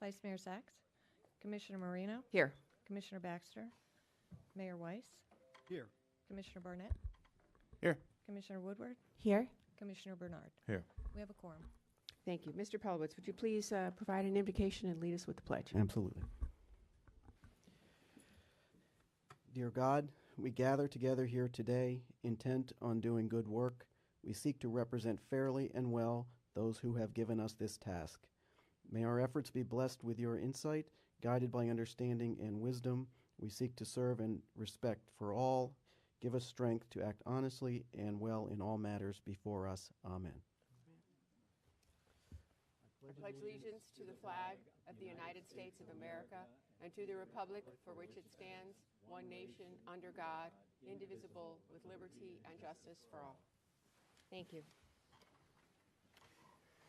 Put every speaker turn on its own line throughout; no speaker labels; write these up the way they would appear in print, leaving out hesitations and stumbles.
Vice Mayor Sachs, Commissioner Marino,
Here.
Commissioner Baxter, Mayor Weiss,
Here.
Commissioner Barnett,
Here.
Commissioner Woodward,
Here.
Commissioner Bernard.
Here.
We have a quorum.
Thank you. Mr. Pelowitz, would you please provide an invocation and lead us with the pledge?
Absolutely. Dear God, we gather together here today, intent on doing good work. We seek to represent fairly and well those who have given us this task. May our efforts be blessed with your insight, guided by understanding and wisdom. We seek to serve and respect for all. Give us strength to act honestly and well in all matters before us. Amen.
I pledge allegiance to the flag of the United States of America and to the republic for which it stands, one nation, under God, indivisible, with liberty and justice for all. Thank you.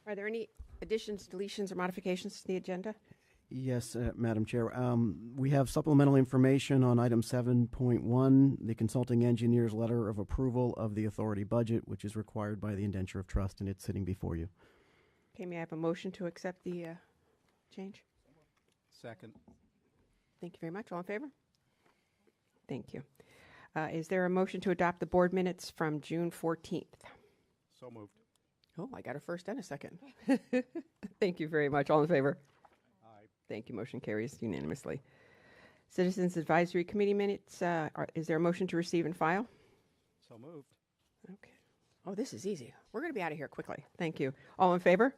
Are there any additions, deletions, or modifications to the agenda?
Yes, Madam Chair. We have supplemental information on item 7.1, the consulting engineer's letter of approval of the authority budget, which is required by the indenture of trust, and it's sitting before you.
Okay, may I have a motion to accept the change?
Second.
Thank you very much. All in favor? Thank you. Is there a motion to adopt the board minutes from June 14th?
So moved.
Oh, I got a first and a second. Thank you very much. All in favor?
Aye.
Thank you. Motion carries unanimously. Citizens Advisory Committee minutes. Is there a motion to receive and file?
So moved.
Okay. Oh, this is easy. We're going to be out of here quickly. Thank you. All in favor?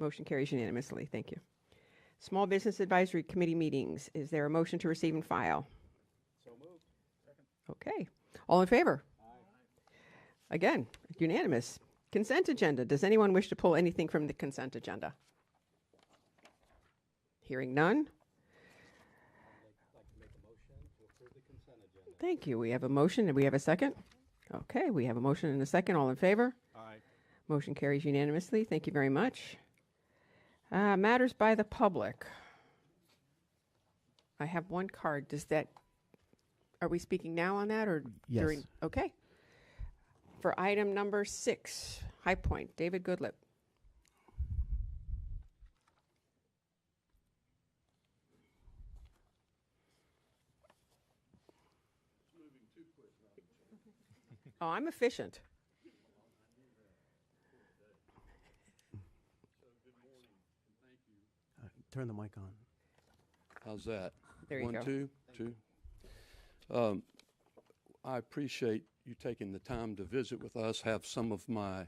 Motion carries unanimously. Thank you. Small Business Advisory Committee meetings. Is there a motion to receive and file?
So moved. Second.
Okay. All in favor? Again, unanimous. Consent agenda. Does anyone wish to pull anything from the consent agenda? Hearing none.
I'd like to make a motion to approve the consent agenda.
Thank you. We have a motion and we have a second. Okay, we have a motion and a second. All in favor?
Aye.
Motion carries unanimously. Thank you very much. Matters by the public. I have one card. Are we speaking now on that or
Yes.
during? Okay. For item number 6, High Point, David Goodlip. Oh, I'm efficient.
Turn the mic on.
How's that?
There you
One,
go.
two. I appreciate you taking the time to visit with us. Have some of my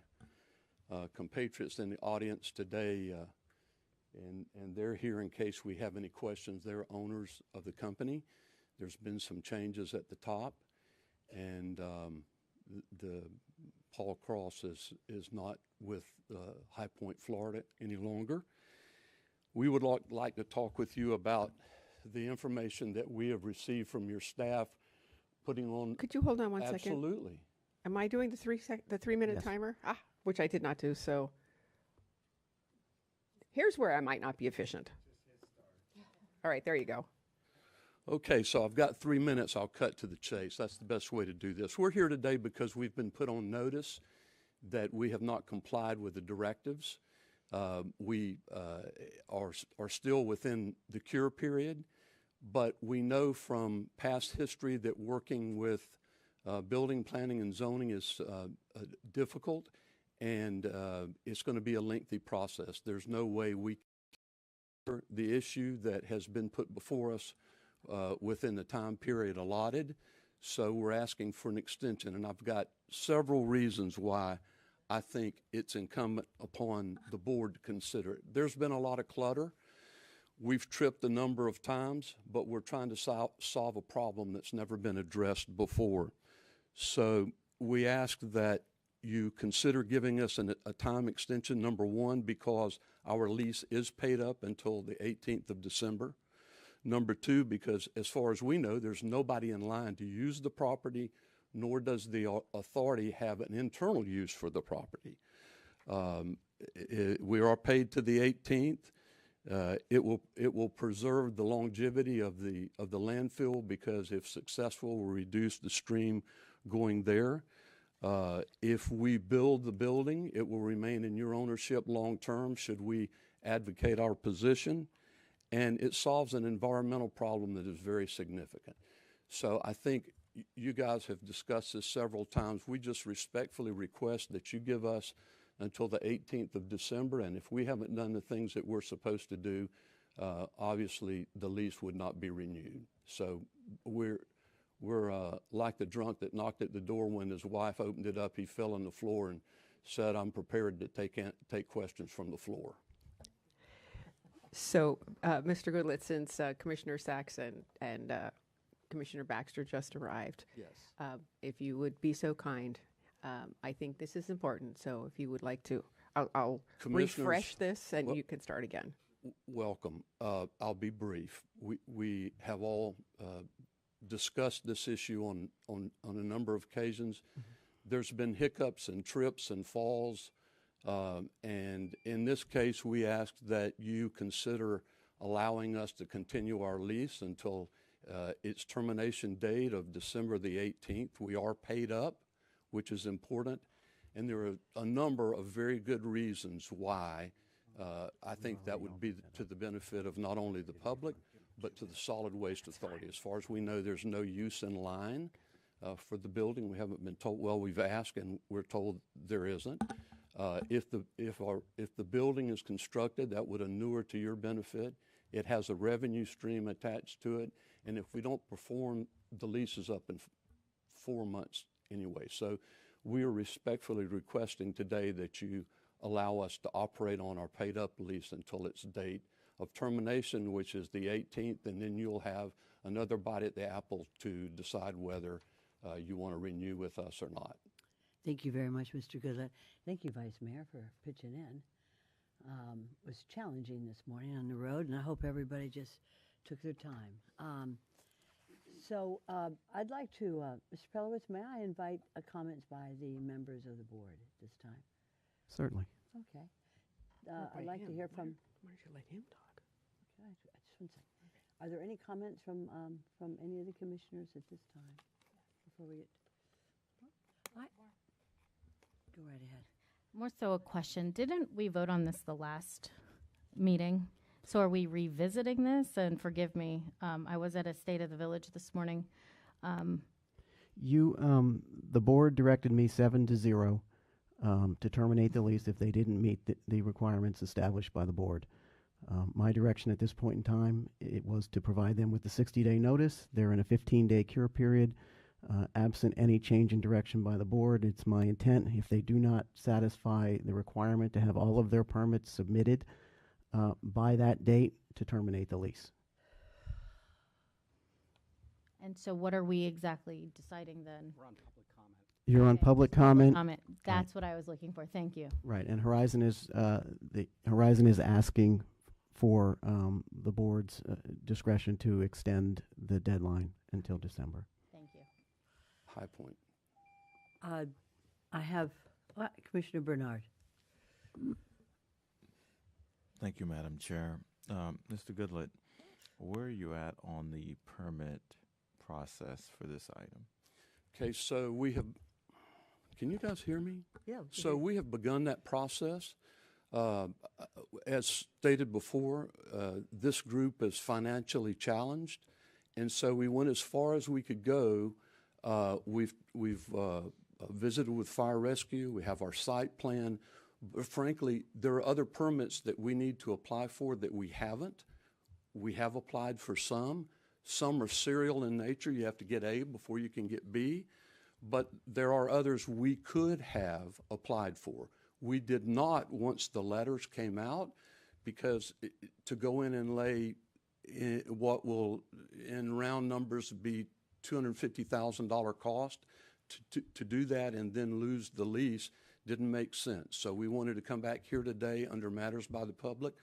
compatriots in the audience today, and they're here in case we have any questions. They're owners of the company. There's been some changes at the top, and the Paul Cross is not with High Point, Florida any longer. We would like to talk with you about the information that we have received from your staff, putting on.
Could you hold on one second?
Absolutely.
Am I doing the 3-minute
Yes.
timer? Which I did not do, so. Here's where I might not be efficient. All right, there you go.
Okay, so I've got 3 minutes. I'll cut to the chase. That's the best way to do this. We're here today because we've been put on notice that we have not complied with the directives. We are still within the cure period, but we know from past history that working with building, planning, and zoning is difficult, and it's going to be a lengthy process. There's no way we can the issue that has been put before us within the time period allotted, so we're asking for an extension, and I've got several reasons why I think it's incumbent upon the board to consider it. There's been a lot of clutter. We've tripped a number of times, but we're trying to solve a problem that's never been addressed before. So we ask that you consider giving us a time extension, number one, because our lease is paid up until the 18th of December. Number two, because as far as we know, there's nobody in line to use the property, nor does the authority have an internal use for the property. We are paid to the 18th. It will preserve the longevity of the landfill, because if successful, will reduce the stream going there. If we build the building, it will remain in your ownership long term should we advocate our position. and it solves an environmental problem that is very significant. So I think you guys have discussed this several times. We just respectfully request that you give us until the 18th of December, and if we haven't done the things that we're supposed to do, obviously the lease would not be renewed. So we're like the drunk that knocked at the door. When his wife opened it up, he fell on the floor and said, "I'm prepared to take questions from the floor."
So, Mr. Goodlett, since Commissioner Sachs and Commissioner Baxter just arrived,
Yes.
if you would be so kind, I think this is important. So if you would like to, I'll
Commissioners,
refresh this and
well-
you can start again.
Welcome. I'll be brief. We have all discussed this issue on a number of occasions. There's been hiccups and trips and falls, and in this case, we ask that you consider allowing us to continue our lease until its termination date of December the 18th. We are paid up, which is important, and there are a number of very good reasons why I think that would be to the benefit of not only the public, but to the Solid Waste Authority. As far as we know, there's no use in line for the building. We haven't been told. Well, we've asked, and we're told there isn't. If the building is constructed, that would inure to your benefit. It has a revenue stream attached to it, and if we don't perform, the lease is up in 4 months anyway. So we are respectfully requesting today that you allow us to operate on our paid-up lease until its date of termination, which is the 18th, and then you'll have another bite at the apple to decide whether you want to renew with us or not.
Thank you very much, Mr. Goodlett. Thank you, Vice Mayor, for pitching in. It was challenging this morning on the road, and I hope everybody just took their time. So I'd like to, Mr. Pelowitz, may I invite comments by the members of the board at this time?
Certainly.
Okay. I'd like to hear from.
Why don't you let him talk?
Okay, just one second. Are there any comments from any of the commissioners at this time? Before we get. Go right ahead.
More so a question. Didn't we vote on this the last meeting? So are we revisiting this? And forgive me, I was at a State of the Village this morning.
The board directed me 7-0 to terminate the lease if they didn't meet the requirements established by the board. My direction at this point in time, it was to provide them with the 60-day notice. They're in a 15-day cure period. Absent any change in direction by the board, it's my intent, if they do not satisfy the requirement to have all of their permits submitted by that date, to terminate the lease.
And so what are we exactly deciding then?
We're on public comment.
You're on
Okay,
public
so public
comment.
That's what I was looking for. Thank you.
Right, and Horizon is asking for the board's discretion to extend the deadline until December.
Thank you.
High Point.
I have Commissioner Bernard.
Thank you, Madam Chair. Mr. Goodlett, where are you at on the permit process for this item?
Okay, so we have, can you guys hear me?
Yeah.
So we have begun that process. As stated before, this group is financially challenged, and so we went as far as we could go. We've visited with fire rescue. We have our site plan. But frankly, there are other permits that we need to apply for that we haven't. We have applied for some. Some are serial in nature. You have to get A before you can get B. But there are others we could have applied for. We did not once the letters came out, because to go in and lay in what will, in round numbers, be $250,000 cost, to do that and then lose the lease didn't make sense. So we wanted to come back here today under matters by the public,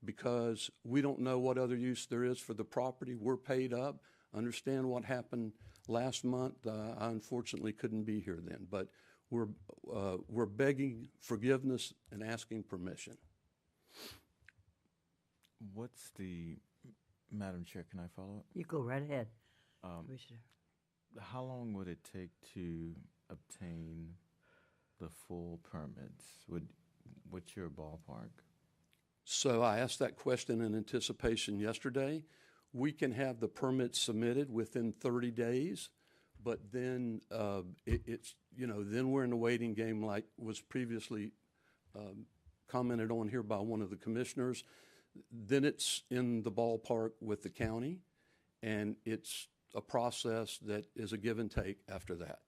because we don't know what other use there is for the property. We're paid up. Understand what happened last month. I unfortunately couldn't be here then, but we're begging forgiveness and asking permission.
What's the, Madam Chair, can I follow up?
You go right ahead, Commissioner.
How long would it take to obtain the full permits? What's your ballpark?
So I asked that question in anticipation yesterday. We can have the permit submitted within 30 days, but then then we're in the waiting game like was previously commented on here by one of the commissioners. Then it's in the ballpark with the county, and it's a process that is a give and take after that.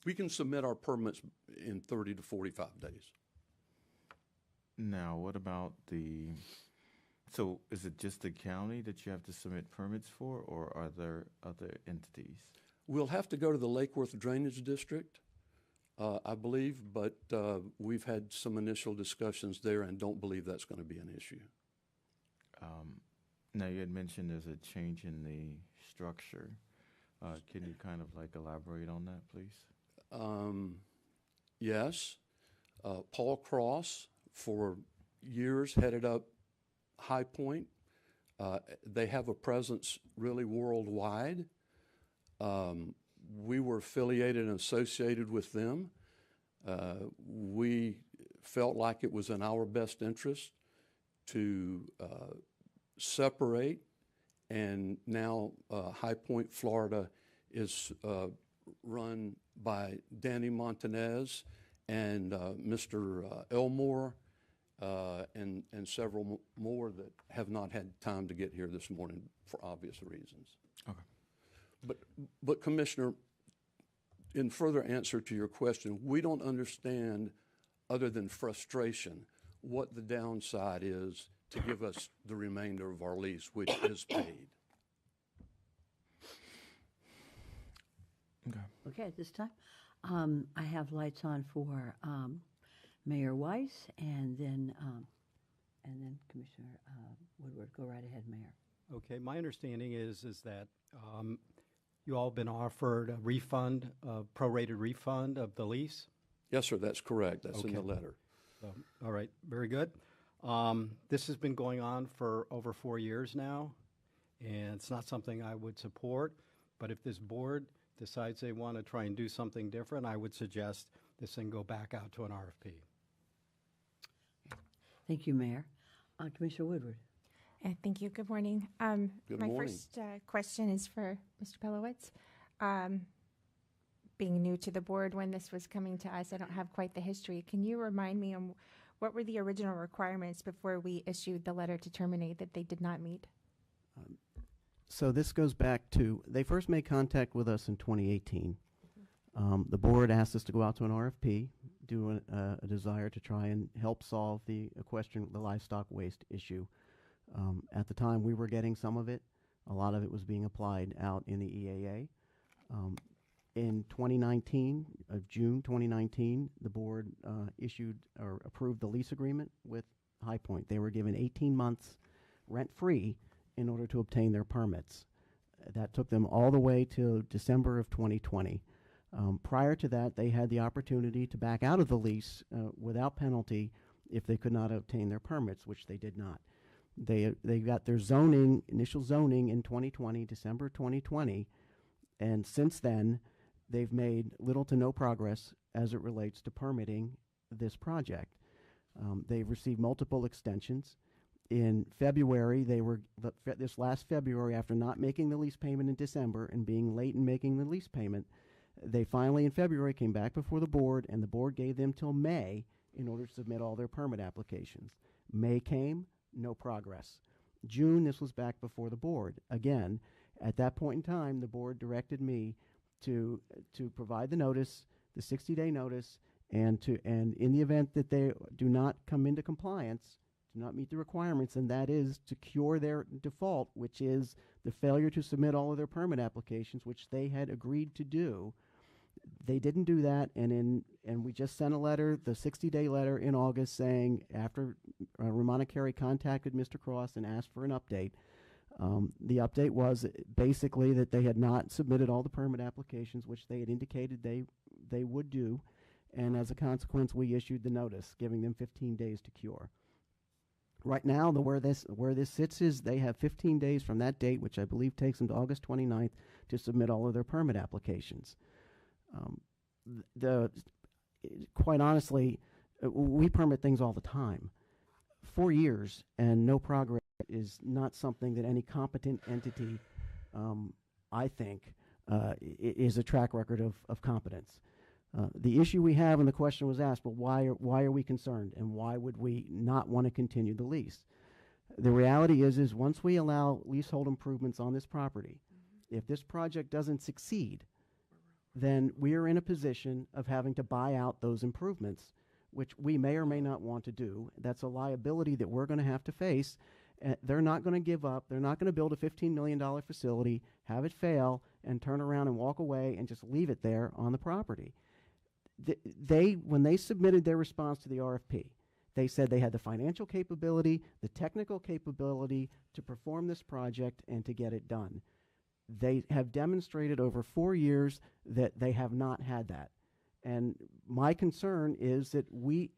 We can submit our permits in 30 to 45 days.
Now, what about so is it just the county that you have to submit permits for, or are there other entities?
We'll have to go to the Lake Worth Drainage District, I believe, but we've had some initial discussions there and don't believe that's going to be an issue.
Now, you had mentioned there's a change in the structure. Can you kind of elaborate on that, please?
Yes. Paul Cross, for years, headed up High Point. They have a presence really worldwide. We were affiliated and associated with them. We felt like it was in our best interest to separate, and now High Point, Florida is run by Danny Montanez and Mr. Elmore and several more that have not had time to get here this morning for obvious reasons.
Okay.
But Commissioner, in further answer to your question, we don't understand, other than frustration, what the downside is to give us the remainder of our lease, which is paid.
Okay.
Okay, at this time, I have lights on for Mayor Weiss and then Commissioner Woodward. Go right ahead, Mayor.
Okay, my understanding is that you all been offered a refund, a prorated refund of the lease?
Yes, sir, that's correct. That's in the
Okay.
letter.
All right, very good. This has been going on for over 4 years now, and it's not something I would support, but if this board decides they want to try and do something different, I would suggest this thing go back out to an RFP.
Thank you, Mayor. Commissioner Woodward.
Thank you. Good morning.
Good
my
morning.
first question is for Mr. Pelowitz. Being new to the board when this was coming to us, I don't have quite the history. Can you remind me on what were the original requirements before we issued the letter to terminate that they did not meet?
So this goes back to, they first made contact with us in 2018. The board asked us to go out to an RFP, do a desire to try and help solve the livestock waste issue. At the time, we were getting some of it. A lot of it was being applied out in the EAA. In 2019, June 2019, the board issued or approved the lease agreement with High Point. They were given 18 months rent-free in order to obtain their permits. That took them all the way to December of 2020. Prior to that, they had the opportunity to back out of the lease without penalty if they could not obtain their permits, which they did not. They got their initial zoning in 2020, December 2020, and since then, they've made little to no progress as it relates to permitting this project. They've received multiple extensions. In February, this last February, after not making the lease payment in December and being late in making the lease payment, they finally in February came back before the board, and the board gave them till May in order to submit all their permit applications. May came, no progress. June, this was back before the board. Again, at that point in time, the board directed me to provide the notice, the 60-day notice, and in the event that they do not come into compliance, do not meet the requirements, and that is to cure their default, which is the failure to submit all of their permit applications, which they had agreed to do. They didn't do that, and we just sent a letter, the 60-day letter in August, saying after Ramona Carey contacted Mr. Cross and asked for an update. The update was basically that they had not submitted all the permit applications, which they had indicated they would do, and as a consequence, we issued the notice, giving them 15 days to cure. Right now, where this sits is they have 15 days from that date, which I believe takes them to August 29th, to submit all of their permit applications. Quite honestly, we permit things all the time. 4 years and no progress is not something that any competent entity, I think, is a track record of competence. The issue we have, and the question was asked, well, why are we concerned, and why would we not want to continue the lease? The reality is once we allow leasehold improvements on this property, if this project doesn't succeed, then we are in a position of having to buy out those improvements, which we may or may not want to do. That's a liability that we're going to have to face. They're not going to give up. They're not going to build a $15 million facility, have it fail, and turn around and walk away and just leave it there on the property. When they submitted their response to the RFP, they said they had the financial capability, the technical capability to perform this project and to get it done. They have demonstrated over 4 years that they have not had that. And my concern is that we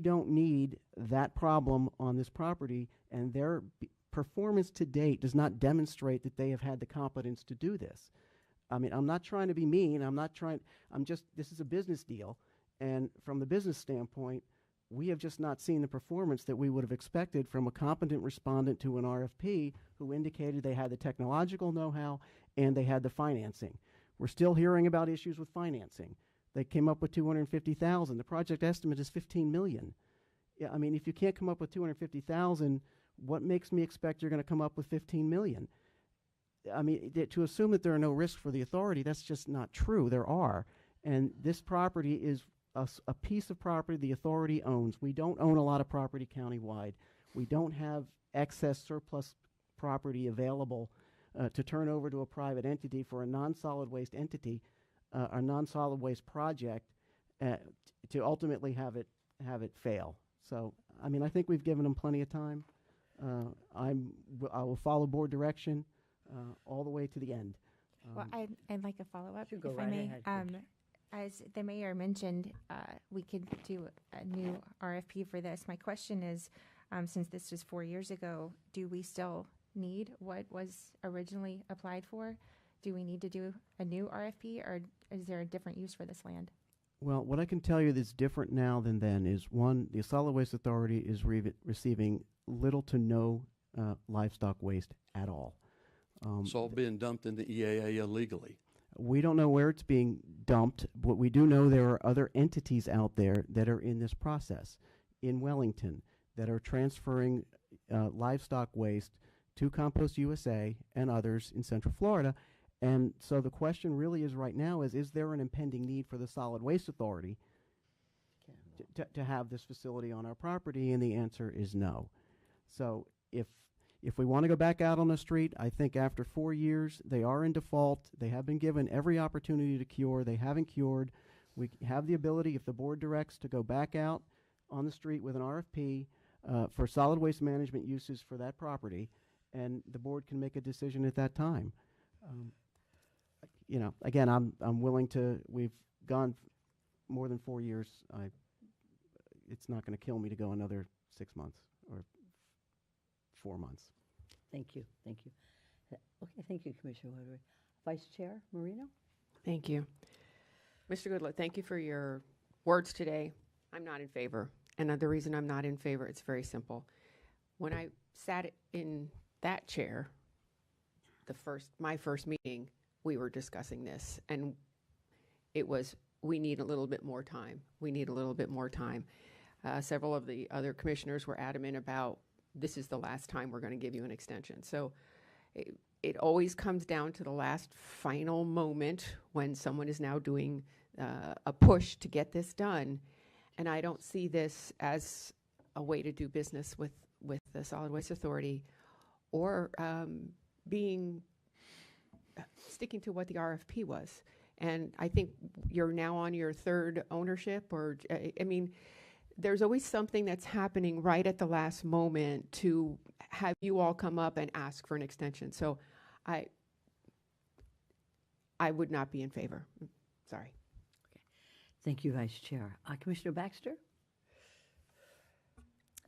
don't need that problem on this property, and their performance to date does not demonstrate that they have had the competence to do this. I mean, I'm not trying to be mean. This is a business deal. And from the business standpoint, we have just not seen the performance that we would have expected from a competent respondent to an RFP who indicated they had the technological know-how and they had the financing. We're still hearing about issues with financing. They came up with $250,000. The project estimate is $15 million. Yeah, I mean, if you can't come up with $250,000, what makes me expect you're going to come up with $15 million? I mean, to assume that there are no risks for the authority, that's just not true. There are. And this property is a piece of property the authority owns. We don't own a lot of property countywide. We don't have excess surplus property available to turn over to a private entity for a non-solid waste entity, a non-solid waste project, to ultimately have it fail. So, I mean, I think we've given them plenty of time. I will follow board direction all the way to the end.
Well, I'd like a follow-up,
You go
if I
right
may.
ahead,
As the mayor mentioned, we could do a new RFP for this. My question is, since this was 4 years ago, do we still need what was originally applied for? Do we need to do a new RFP, or is there a different use for this land?
Well, what I can tell you that's different now than then is, one, the Solid Waste Authority is receiving little to no livestock waste at all.
It's all being dumped into EAA illegally.
We don't know where it's being dumped, but we do know there are other entities out there that are in this process in Wellington that are transferring livestock waste to Compost USA and others in Central Florida. And so the question really is right now is there an impending need for the Solid Waste Authority to have this facility on our property? And the answer is no. So if we want to go back out on the street, I think after 4 years, they are in default. They have been given every opportunity to cure. They haven't cured. We have the ability, if the board directs, to go back out on the street with an RFP for solid waste management uses for that property, and the board can make a decision at that time. You know, again, I'm willing to. We've gone more than 4 years. It's not going to kill me to go another 6 months or 4 months.
Thank you. Thank you. Okay, thank you, Commissioner Woodward. Vice Chair Marino?
Thank you. Mr. Goodlett, thank you for your words today. I'm not in favor. And the reason I'm not in favor, it's very simple. When I sat in that chair, my first meeting, we were discussing this, and it was, we need a little bit more time. We need a little bit more time. Several of the other commissioners were adamant about, this is the last time we're going to give you an extension. So it always comes down to the last final moment when someone is now doing a push to get this done. And I don't see this as a way to do business with the Solid Waste Authority, or sticking to what the RFP was. And I think you're now on your third ownership, or, I mean, there's always something that's happening right at the last moment to have you all come up and ask for an extension. So I would not be in favor. Sorry.
Okay. Thank you, Vice Chair. Commissioner Baxter?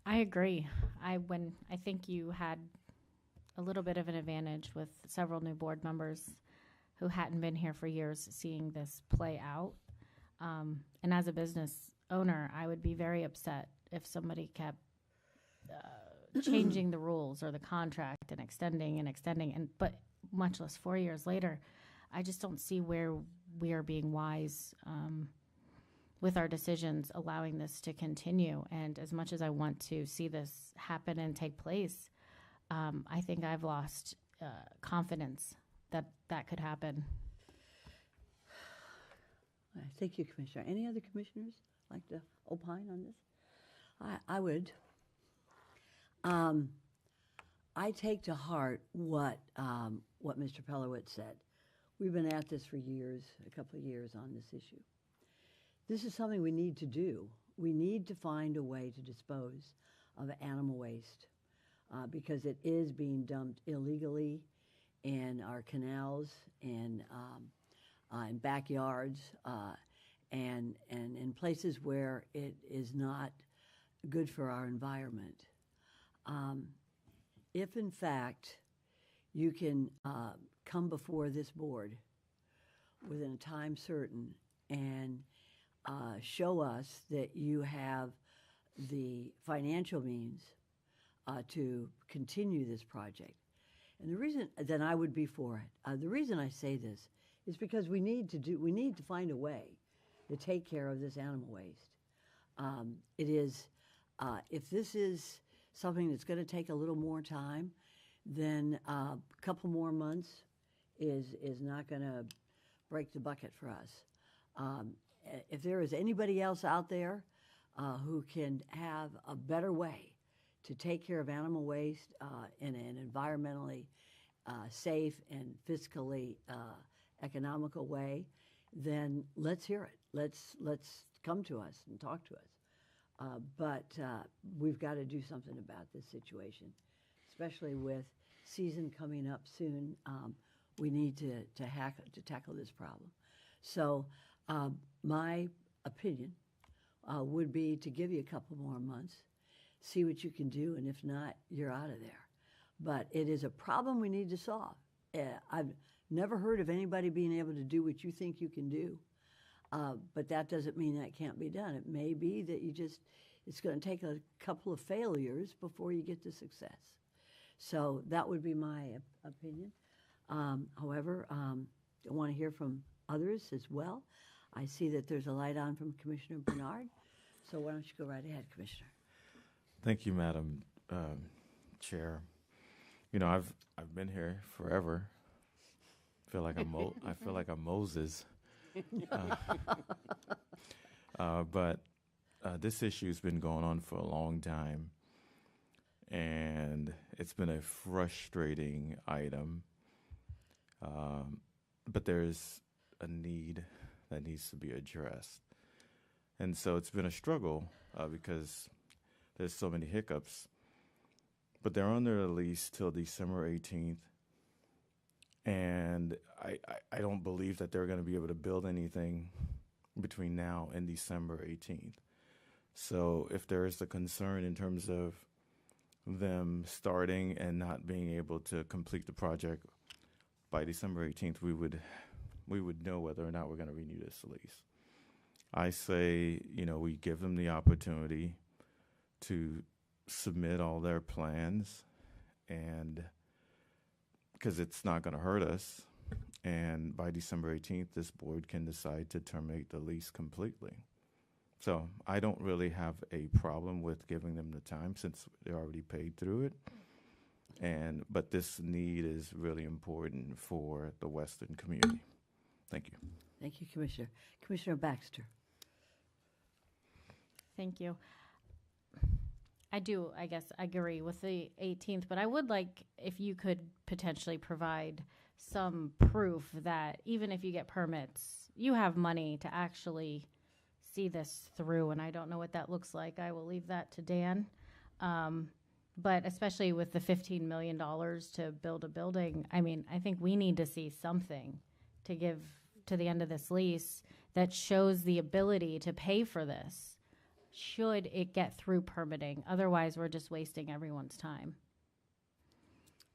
I agree. I think you had a little bit of an advantage with several new board members who hadn't been here for years seeing this play out. And as a business owner, I would be very upset if somebody kept changing the rules or the contract and extending, and but much less 4 years later, I just don't see where we are being wise with our decisions, allowing this to continue. And as much as I want to see this happen and take place, I think I've lost confidence that that could happen.
Thank you, Commissioner. Any other commissioners like to opine on this? I would. I take to heart what Mr. Pelowitz said. We've been at this for years, a couple of years on this issue. This is something we need to do. We need to find a way to dispose of animal waste because it is being dumped illegally in our canals and in backyards and in places where it is not good for our environment. If in fact you can come before this board within a time certain and show us that you have the financial means to continue this project. And the reason that I would be for it, the reason I say this is because we need to find a way to take care of this animal waste. It is, if this is something that's going to take a little more time, then a couple more months is not going to break the bucket for us. If there is anybody else out there who can have a better way to take care of animal waste in an environmentally safe and fiscally economical way, then let's hear it. Let's come to us and talk to us. But we've got to do something about this situation, especially with season coming up soon. We need to tackle this problem. So my opinion would be to give you a couple more months, see what you can do, and if not, you're out of there. But it is a problem we need to solve. I've never heard of anybody being able to do what you think you can do, but that doesn't mean that can't be done. It may be that it's going to take a couple of failures before you get to success. So that would be my opinion. However, I want to hear from others as well. I see that there's a light on from Commissioner Bernard, so why don't you go right ahead, Commissioner?
Thank you, Madam Chair. You know, I've been here forever. I feel like I'm Moses. But this issue's been going on for a long time, and it's been a frustrating item. But there's a need that needs to be addressed. And so it's been a struggle because there's so many hiccups. But they're on their lease till December 18th. And I don't believe that they're going to be able to build anything between now and December 18th. So if there is a concern in terms of them starting and not being able to complete the project by December 18th, we would know whether or not we're going to renew this lease. I say, we give them the opportunity to submit all their plans, and because it's not going to hurt us, and by December 18th, this board can decide to terminate the lease completely. So I don't really have a problem with giving them the time since they already paid through it. But this need is really important for the Western community. Thank you.
Thank you, Commissioner. Commissioner Baxter.
Thank you. I do, I guess, agree with the 18th, but I would like if you could potentially provide some proof that even if you get permits, you have money to actually see this through, and I don't know what that looks like. I will leave that to Dan. But especially with the $15 million to build a building, I mean, I think we need to see something to give to the end of this lease that shows the ability to pay for this, should it get through permitting. Otherwise, we're just wasting everyone's time.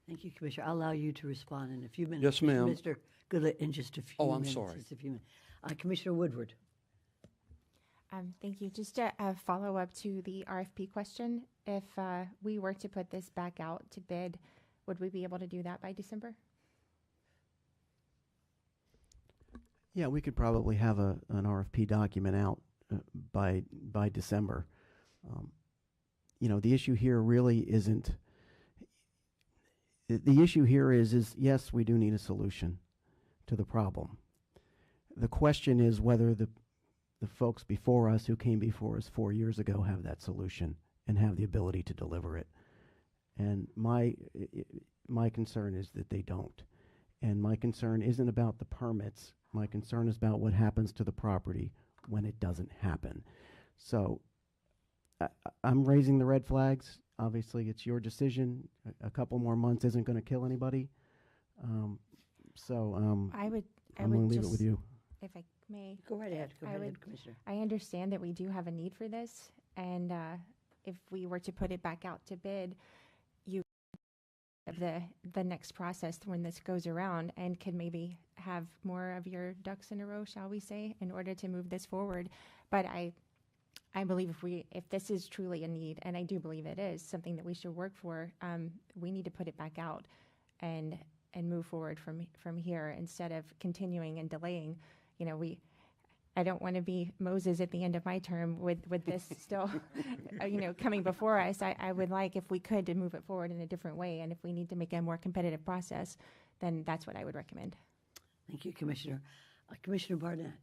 Thank you, Commissioner. I'll allow you to respond in a few minutes.
Yes, ma'am.
Mr. Goodlett, in just a few minutes.
I'm sorry.
Just a few minutes. Commissioner Woodward.
Thank you. Just a follow-up to the RFP question. If we were to put this back out to bid, would we be able to do that by December?
Yeah, we could probably have an RFP document out by December. The issue here really isn't. The issue here is yes, we do need a solution to the problem. The question is whether the folks before us who came before us 4 years ago have that solution and have the ability to deliver it. And my concern is that they don't. And my concern isn't about the permits. My concern is about what happens to the property when it doesn't happen. So I'm raising the red flags. Obviously, it's your decision. A couple more months isn't going to kill anybody. I'm going to leave it with you.
If I may.
Go right ahead. Go ahead, Commissioner.
I understand that we do have a need for this, and if we were to put it back out to bid, you the next process when this goes around, and could maybe have more of your ducks in a row, shall we say, in order to move this forward. But I believe if this is truly a need, and I do believe it is something that we should work for, we need to put it back out and move forward from here instead of continuing and delaying. I don't want to be Moses at the end of my term with this still, coming before us. I would like, if we could, to move it forward in a different way. And if we need to make a more competitive process, then that's what I would recommend.
Thank you, Commissioner. Commissioner Barnett.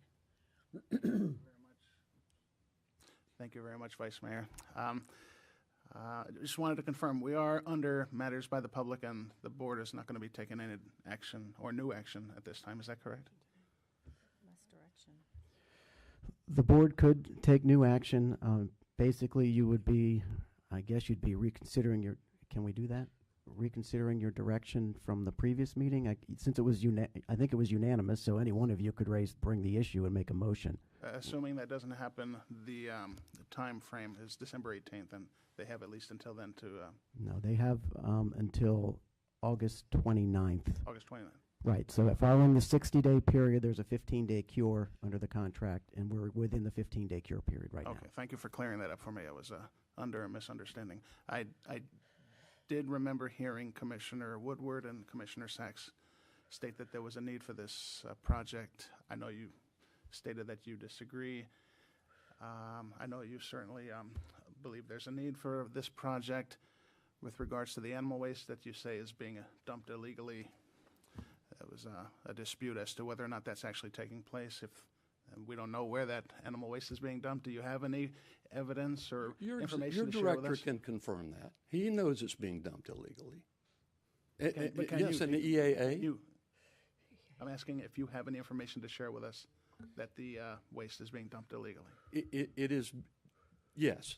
Thank you very much, Vice Mayor. Just wanted to confirm, we are under matters by the public, and the board is not going to be taking any action or new action at this time. Is that correct?
The board could take new action. Basically, you'd be reconsidering your, can we do that? Reconsidering your direction from the previous meeting? Since it was, I think it was unanimous, so any one of you could bring the issue and make a motion.
Assuming that doesn't happen, the time frame is December 18th, and they have at least until then to...
No, they have until August 29th.
August 29th.
Right, so following the 60-day period, there's a 15-day cure under the contract, and we're within the 15-day cure period right now.
Okay, thank you for clearing that up for me. I was under a misunderstanding. I did remember hearing Commissioner Woodward and Commissioner Sachs state that there was a need for this project. I know you stated that you disagree. I know you certainly believe there's a need for this project. With regards to the animal waste that you say is being dumped illegally, there was a dispute as to whether or not that's actually taking place. And we don't know where that animal waste is being dumped. Do you have any evidence or information to share with us?
Your director can confirm that. He knows it's being dumped illegally. Yes, in the EAA.
I'm asking if you have any information to share with us that the waste is being dumped illegally.
It is, yes.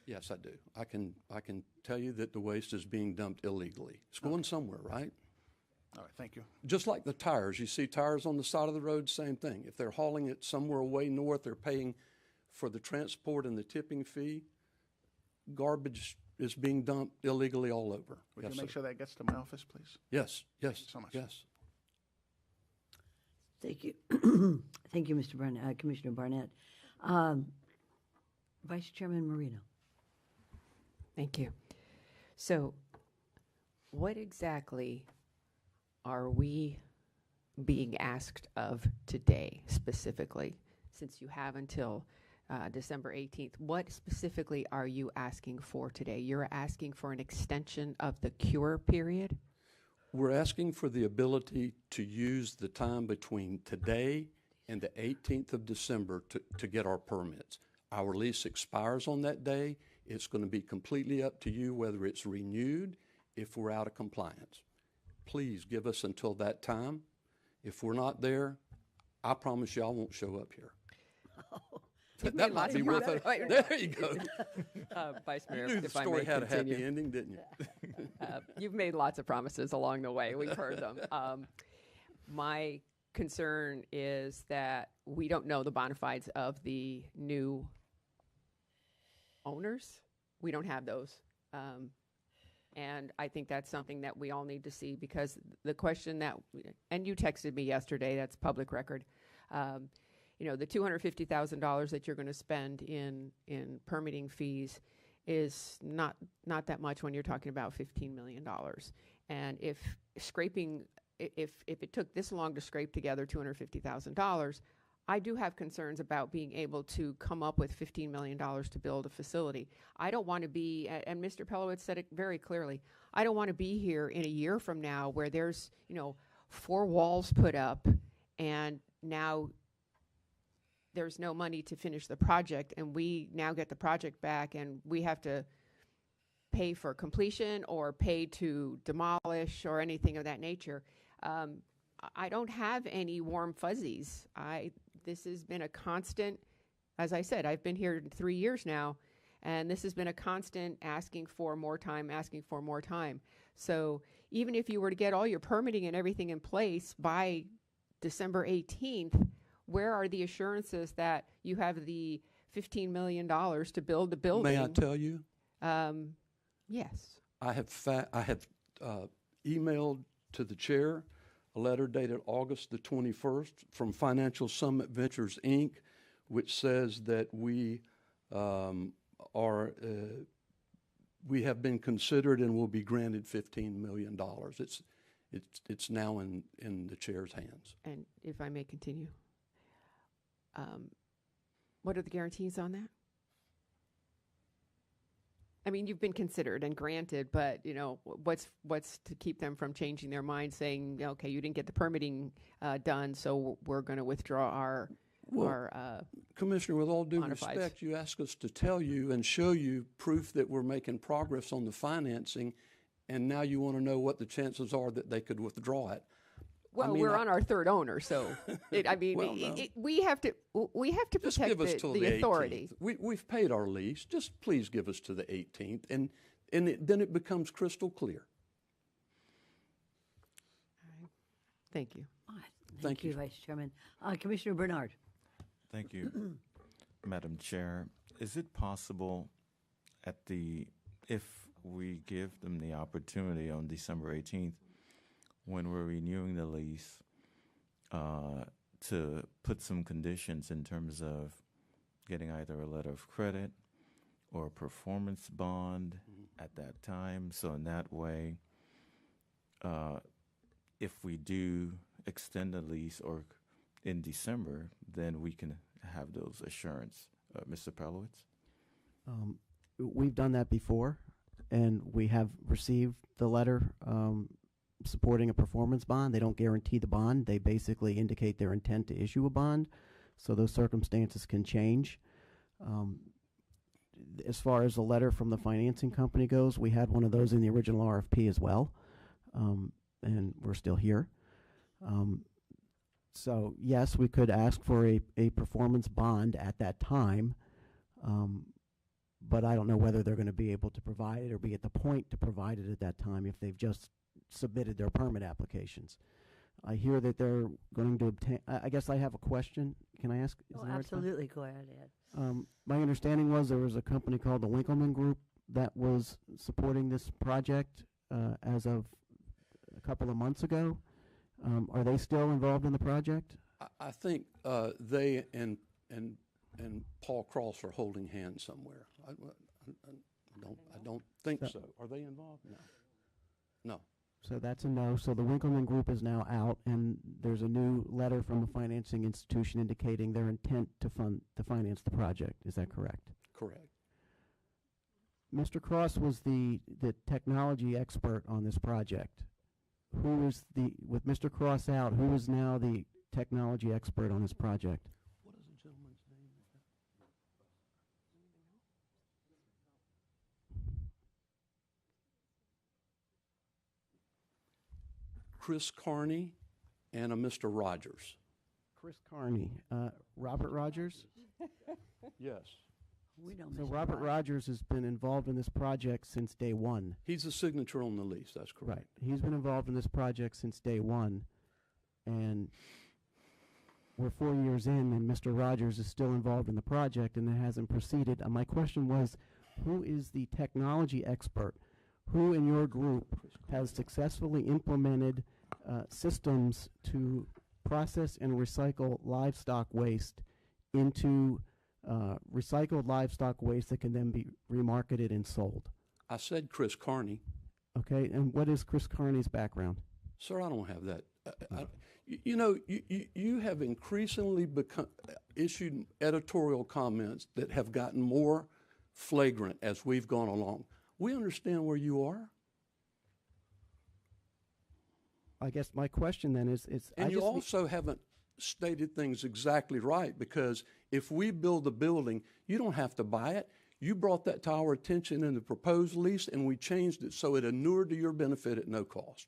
Yes, I do. I can tell you that the waste is being dumped illegally. It's going somewhere, right?
All right, thank you.
Just like the tires. You see tires on the side of the road, same thing. If they're hauling it somewhere away north, they're paying for the transport and the tipping fee. Garbage is being dumped illegally all over.
Would you make sure that gets to my office, please?
Yes, yes.
Thank you so much.
Yes.
Thank you. Thank you, Mr. Barnett, Commissioner Barnett. Vice Chairman Marino.
Thank you. So, what exactly are we being asked of today, specifically, since you have until December 18th? What specifically are you asking for today? You're asking for an extension of the cure period?
We're asking for the ability to use the time between today and the 18th of December to get our permits. Our lease expires on that day. It's going to be completely up to you whether it's renewed if we're out of compliance. Please give us until that time. If we're not there, I promise you I won't show up here. That might be worth it. There you go.
Vice Mayor,
You knew the
if I
story
may
had a
continue.
happy ending, didn't you?
You've made lots of promises along the way. We've heard them. My concern is that we don't know the bona fides of the new owners. We don't have those. And I think that's something that we all need to see, because the question that, and you texted me yesterday, that's public record, the $250,000 that you're going to spend in permitting fees is not that much when you're talking about $15 million. And if it took this long to scrape together $250,000, I do have concerns about being able to come up with $15 million to build a facility. I don't want to be, and Mr. Pelowitz said it very clearly, I don't want to be here in a year from now where there's, 4 walls put up and now there's no money to finish the project, and we now get the project back and we have to pay for completion or pay to demolish or anything of that nature. I don't have any warm fuzzies. This has been a constant, as I said, I've been here 3 years now, and this has been a constant asking for more time. So even if you were to get all your permitting and everything in place by December 18th, where are the assurances that you have the $15 million to build the building?
May I tell you?
Yes.
I have emailed to the chair a letter dated August the 21st from Financial Summit Ventures, Inc., which says that we we have been considered and will be granted $15 million. It's now in the chair's hands.
And if I may continue, what are the guarantees on that? I mean, you've been considered and granted, but what's to keep them from changing their mind, saying, okay, you didn't get the permitting done, so we're going to withdraw our
Commissioner, with all due
bona fides.
respect, you ask us to tell you and show you proof that we're making progress on the financing, and now you want to know what the chances are that they could withdraw it.
Well, we're on our third owner, so we have to
Just
protect
give us till
the authority.
18th. We've paid our lease. Just please give us to the 18th, and then it becomes crystal clear.
All right. Thank you.
All right.
Thank you.
Vice Chairman. Commissioner Bernard.
Thank you, Madam Chair. Is it possible if we give them the opportunity on December 18th, when we're renewing the lease, to put some conditions in terms of getting either a letter of credit or a performance bond at that time? So in that way, if we do extend the lease or in December, then we can have those assurance. Mr. Pelowitz?
We've done that before, and we have received the letter supporting a performance bond. They don't guarantee the bond. They basically indicate their intent to issue a bond, so those circumstances can change. As far as the letter from the financing company goes, we had one of those in the original RFP as well, and we're still here. So yes, we could ask for a performance bond at that time, but I don't know whether they're going to be able to provide it or be at the point to provide it at that time if they've just submitted their permit applications. I hear that they're going to obtain, I guess I have a question. Can I ask?
Oh, absolutely. Go ahead, Ed.
My understanding was there was a company called the Winkleman Group that was supporting this project as of a couple of months ago. Are they still involved in the project?
I think they and Paul Cross are holding hands somewhere. I don't think so. Are they involved? No.
So that's a no. So the Winkleman Group is now out, and there's a new letter from a financing institution indicating their intent to finance the project. Is that correct?
Correct.
Mr. Cross was the technology expert on this project. Who is with Mr. Cross out, who is now the technology expert on this project?
What is the gentleman's name? Chris Carney and a Mr. Rogers.
Chris Carney. Robert Rogers?
Yes.
We don't.
So Robert Rogers has been involved in this project since day one.
He's the signature on the lease, that's correct.
Right. He's been involved in this project since day one, and we're 4 years in, and Mr. Rogers is still involved in the project, and it hasn't proceeded. My question was, who is the technology expert? Who in your group has successfully implemented systems to process and recycle livestock waste into recycled livestock waste that can then be remarketed and sold.
I said Chris Carney.
Okay, and what is Chris Carney's background?
Sir, I don't have that. You have increasingly issued editorial comments that have gotten more flagrant as we've gone along. We understand where you are.
I guess my question then is
And you also haven't stated things exactly right, because if we build the building, you don't have to buy it. You brought that to our attention in the proposed lease, and we changed it so it inured to your benefit at no cost,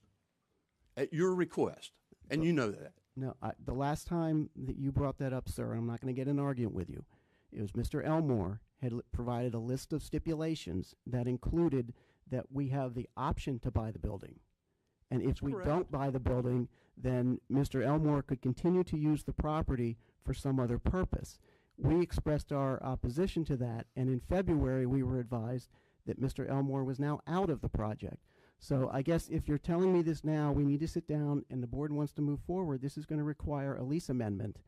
at your request, and you know that.
No, the last time that you brought that up, sir, and I'm not going to get in an argument with you, it was Mr. Elmore had provided a list of stipulations that included that we have the option to buy the building. And if we don't buy the building, then Mr. Elmore could continue to use the property for some other purpose. We expressed our opposition to that, and in February we were advised that Mr. Elmore was now out of the project. So I guess if you're telling me this now, we need to sit down and the board wants to move forward, this is going to require a lease amendment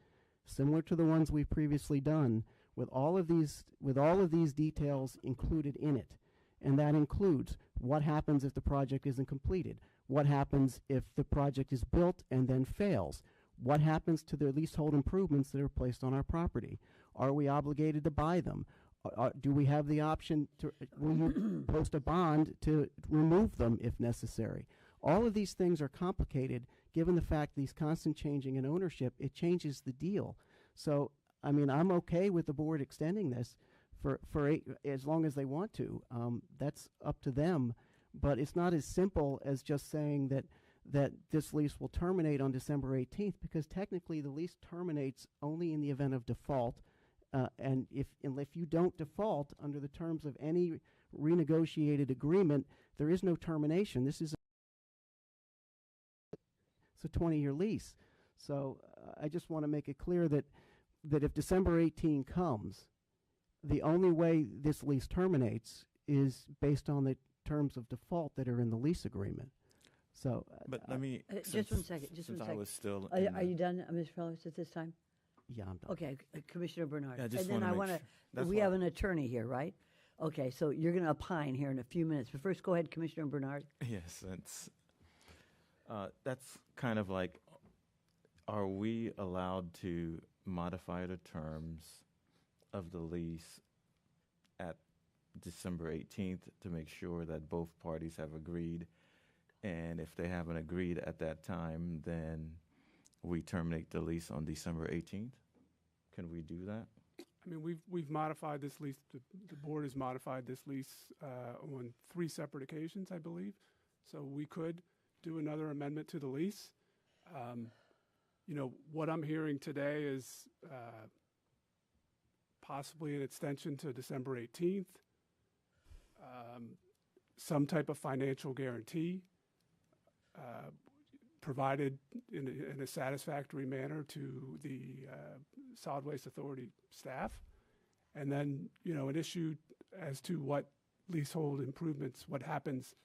similar to the ones we've previously done with all of these details included in it. And that includes what happens if the project isn't completed, what happens if the project is built and then fails, what happens to the leasehold improvements that are placed on our property, are we obligated to buy them? Do we have the option to, will you post a bond to remove them if necessary? All of these things are complicated given the fact these constant changing in ownership, it changes the deal. So, I mean, I'm okay with the board extending this for as long as they want to. That's up to them. But it's not as simple as just saying that this lease will terminate on December 18th, because technically the lease terminates only in the event of default. And if you don't default under the terms of any renegotiated agreement, there is no termination. This is a 20-year lease. So I just want to make it clear that if December 18 comes, the only way this lease terminates is based on the terms of default that are in the lease agreement. So,
but let me
just one second. Just one second.
I was still.
Are you done, Ms. Fellows, at this time?
Yeah, I'm done.
Okay, Commissioner Bernard.
Yeah,
and then I want to. We have an attorney here, right? Okay, so you're going to opine here in a few minutes. But first, go ahead, Commissioner Bernard.
Yes, that's kind of like, are we allowed to modify the terms of the lease at December 18th to make sure that both parties have agreed? And if they haven't agreed at that time, then we terminate the lease on December 18th? Can we do that?
I mean, we've modified this lease. The board has modified this lease on 3 separate occasions, I believe. So we could do another amendment to the lease. What I'm hearing today is possibly an extension to December 18th, some type of financial guarantee provided in a satisfactory manner to the Solid Waste Authority staff, and then an issue as to what leasehold improvements, what happens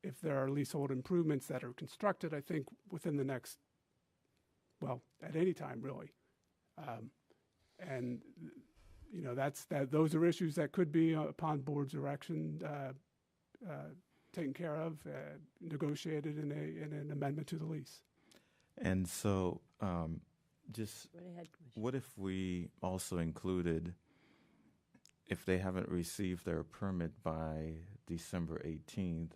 if there are leasehold improvements that are constructed, I think within the next, at any time really. And those are issues that could be upon board's direction taken care of, negotiated in an amendment to the lease.
And so, just
Go ahead, Commissioner.
what if we also included, if they haven't received their permit by December 18th,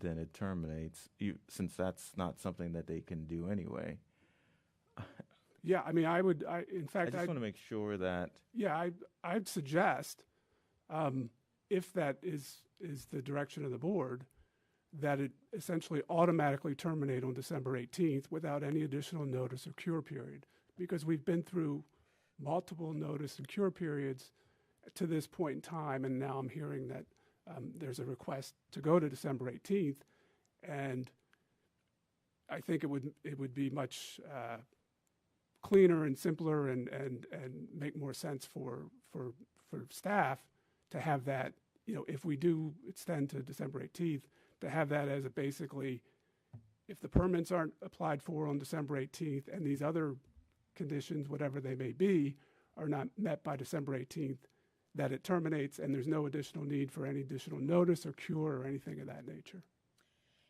then it terminates, since that's not something that they can do anyway.
Yeah, I mean, I just
want to make sure that.
Yeah, I'd suggest, if that is the direction of the board, that it essentially automatically terminate on December 18th without any additional notice or cure period, because we've been through multiple notice and cure periods to this point in time, and now I'm hearing that there's a request to go to December 18th, and I think it would be much cleaner and simpler and make more sense for staff to have that, if we do extend to December 18th, to have that as basically, if the permits aren't applied for on December 18th and these other conditions, whatever they may be, are not met by December 18th, that it terminates and there's no additional need for any additional notice or cure or anything of that nature.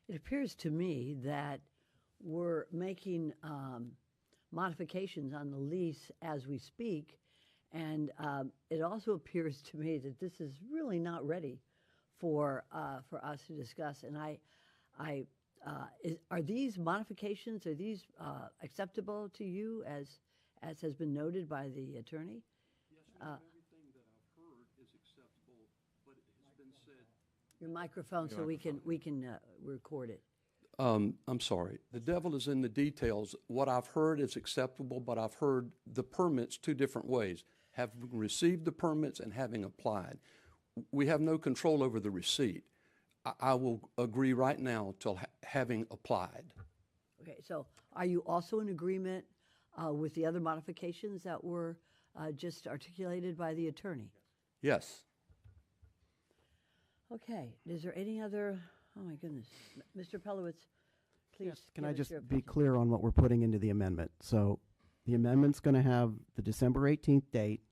It appears to me that we're making modifications on the lease as we speak, and it also appears to me that this is really not ready for us to discuss. And are these modifications, are these acceptable to you as has been noted by the attorney?
Everything that I've heard is acceptable, but it has been said.
Your microphone, so we can record it.
I'm sorry. The devil is in the details. What I've heard is acceptable, but I've heard the permits two different ways. Having received the permits and having applied. We have no control over the receipt. I will agree right now till having applied.
Okay, so are you also in agreement with the other modifications that were just articulated by the attorney?
Yes.
Okay, is there any other, oh my goodness, Mr. Pelowitz, please.
Yes, can
give
I
us
just
your
be
opinion.
clear on what we're putting into the amendment? So the amendment's going to have the December 18th date,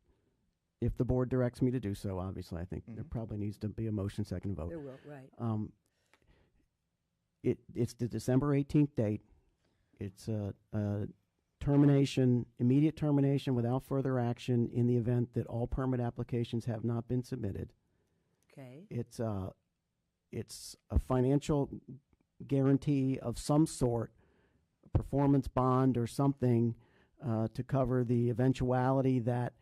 if the board directs me to do so, obviously. I think there probably needs to be a motion, second vote.
There will, right.
It's the December 18th date. It's a termination, immediate termination without further action in the event that all permit applications have not been submitted.
Okay,
It's a financial guarantee of some sort, a performance bond or something to cover the eventuality that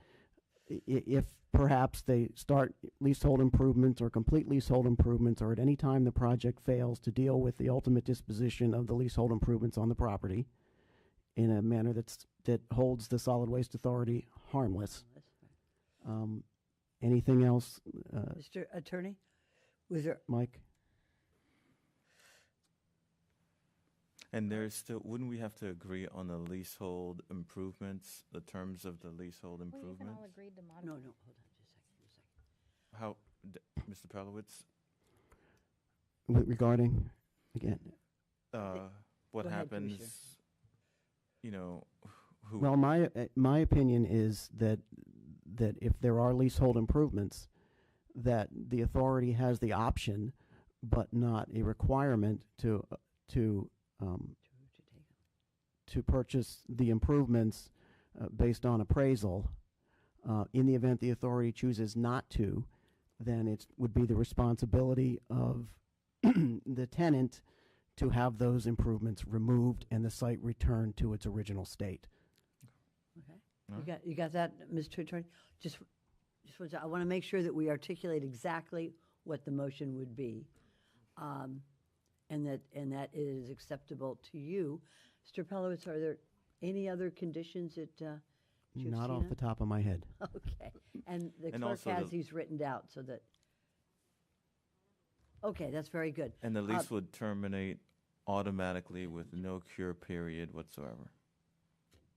if perhaps they start leasehold improvements or complete leasehold improvements, or at any time the project fails to deal with the ultimate disposition of the leasehold improvements on the property in a manner that holds the Solid Waste Authority harmless. Anything else,
Mr. Attorney, was there,
Mike?
And there's still, wouldn't we have to agree on the leasehold improvements, the terms of the leasehold improvements?
Well, you can all agree to modify.
no, hold on just a second.
How, Mr. Pelowitz,
Regarding, again,
what
Go ahead,
happens,
Commissioner.
you know, who?
well, my opinion is that if there are leasehold improvements, that the authority has the option, but not a requirement to purchase the improvements based on appraisal. In the event the authority chooses not to, then it would be the responsibility of the tenant to have those improvements removed and the site returned to its original state.
Okay, you got that, Mr. Attorney? I want to make sure that we articulate exactly what the motion would be, and that is acceptable to you. Mr. Pelowitz, are there any other conditions that you've
Not
seen
off the top of my head.
Okay, and the
And
clerk
also
has
the-
these written out so that. Okay, that's very good.
And the lease would terminate automatically with no cure period whatsoever.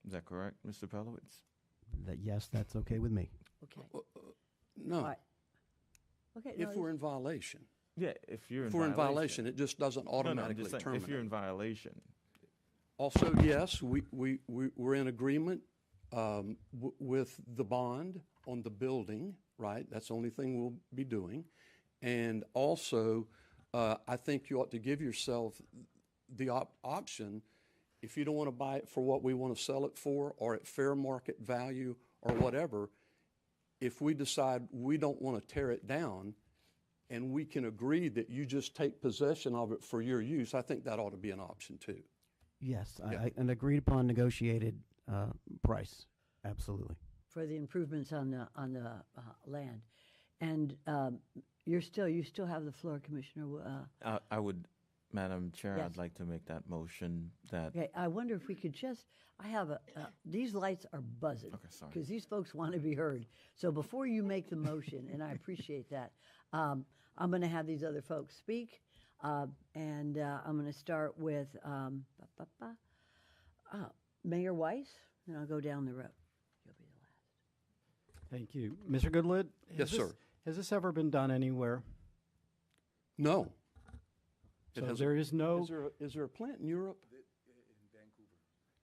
Is that correct, Mr. Pelowitz?
Yes, that's okay with me.
Okay,
No.
all right. Okay,
If we're in violation.
Yeah, if you're in
If we're in violation, it just doesn't
No, no, I'm
automatically
just saying,
terminate.
if you're in violation.
Also, yes, we're in agreement with the bond on the building, right? That's the only thing we'll be doing. And also, I think you ought to give yourself the option, if you don't want to buy it for what we want to sell it for, or at fair market value, or whatever, if we decide we don't want to tear it down, and we can agree that you just take possession of it for your use, I think that ought to be an option too.
Yes,
Yeah.
an agreed upon negotiated price. Absolutely.
for the improvements on the land, and you still have the floor, Commissioner.
I would, Madam Chair,
Yes.
I'd like to make that motion that,
Okay, I wonder if we could I have these lights are buzzing.
Okay, sorry.
Because these folks want to be heard. So before you make the motion, and I appreciate that, I'm going to have these other folks speak, and I'm going to start with Mayor Weiss, and I'll go down the road. You'll be the last.
Thank you. Mr. Goodlid?
Yes, sir.
Has this ever been done anywhere?
No.
So there is no,
Is there a plant in Europe?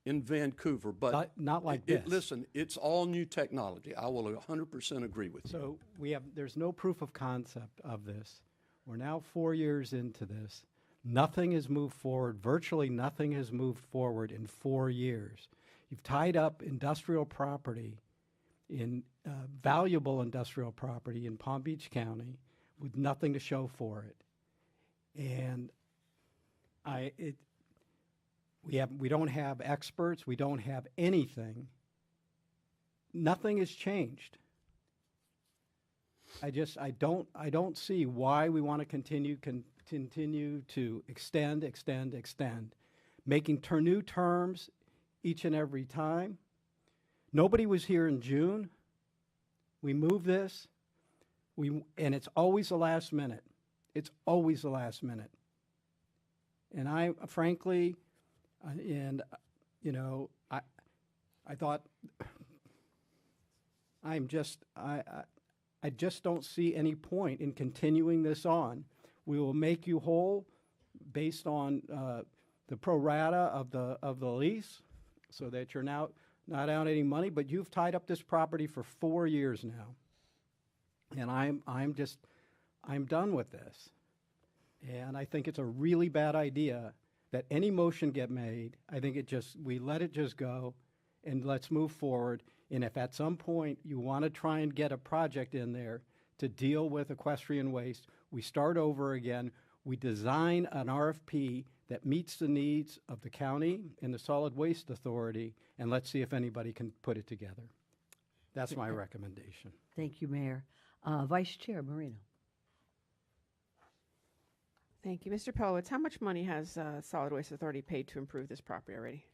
in Vancouver, but
Not like this.
listen, it's all new technology. I will 100% agree with you.
So there's no proof of concept of this. We're now 4 years into this. Nothing has moved forward. Virtually nothing has moved forward in 4 years. You've tied up industrial property valuable industrial property in Palm Beach County with nothing to show for it. And we don't have experts. We don't have anything. Nothing has changed. I don't see why we want to continue to extend, making new terms each and every time. Nobody was here in June. We moved this, and it's always the last minute. It's always the last minute. And I, frankly, I thought, I just don't see any point in continuing this on. We will make you whole based on the pro rata of the lease, so that you're now not out any money. But you've tied up this property for 4 years now, and I'm done with this. And I think it's a really bad idea that any motion get made. I think we let it just go, and let's move forward. And if at some point you want to try and get a project in there to deal with equestrian waste, we start over again. We design an RFP that meets the needs of the county and the Solid Waste Authority, and let's see if anybody can put it together. That's my recommendation.
Thank you, Mayor. Vice Chair Marino.
Thank you. Mr. Pelowitz, how much money has Solid Waste Authority paid to improve this property already?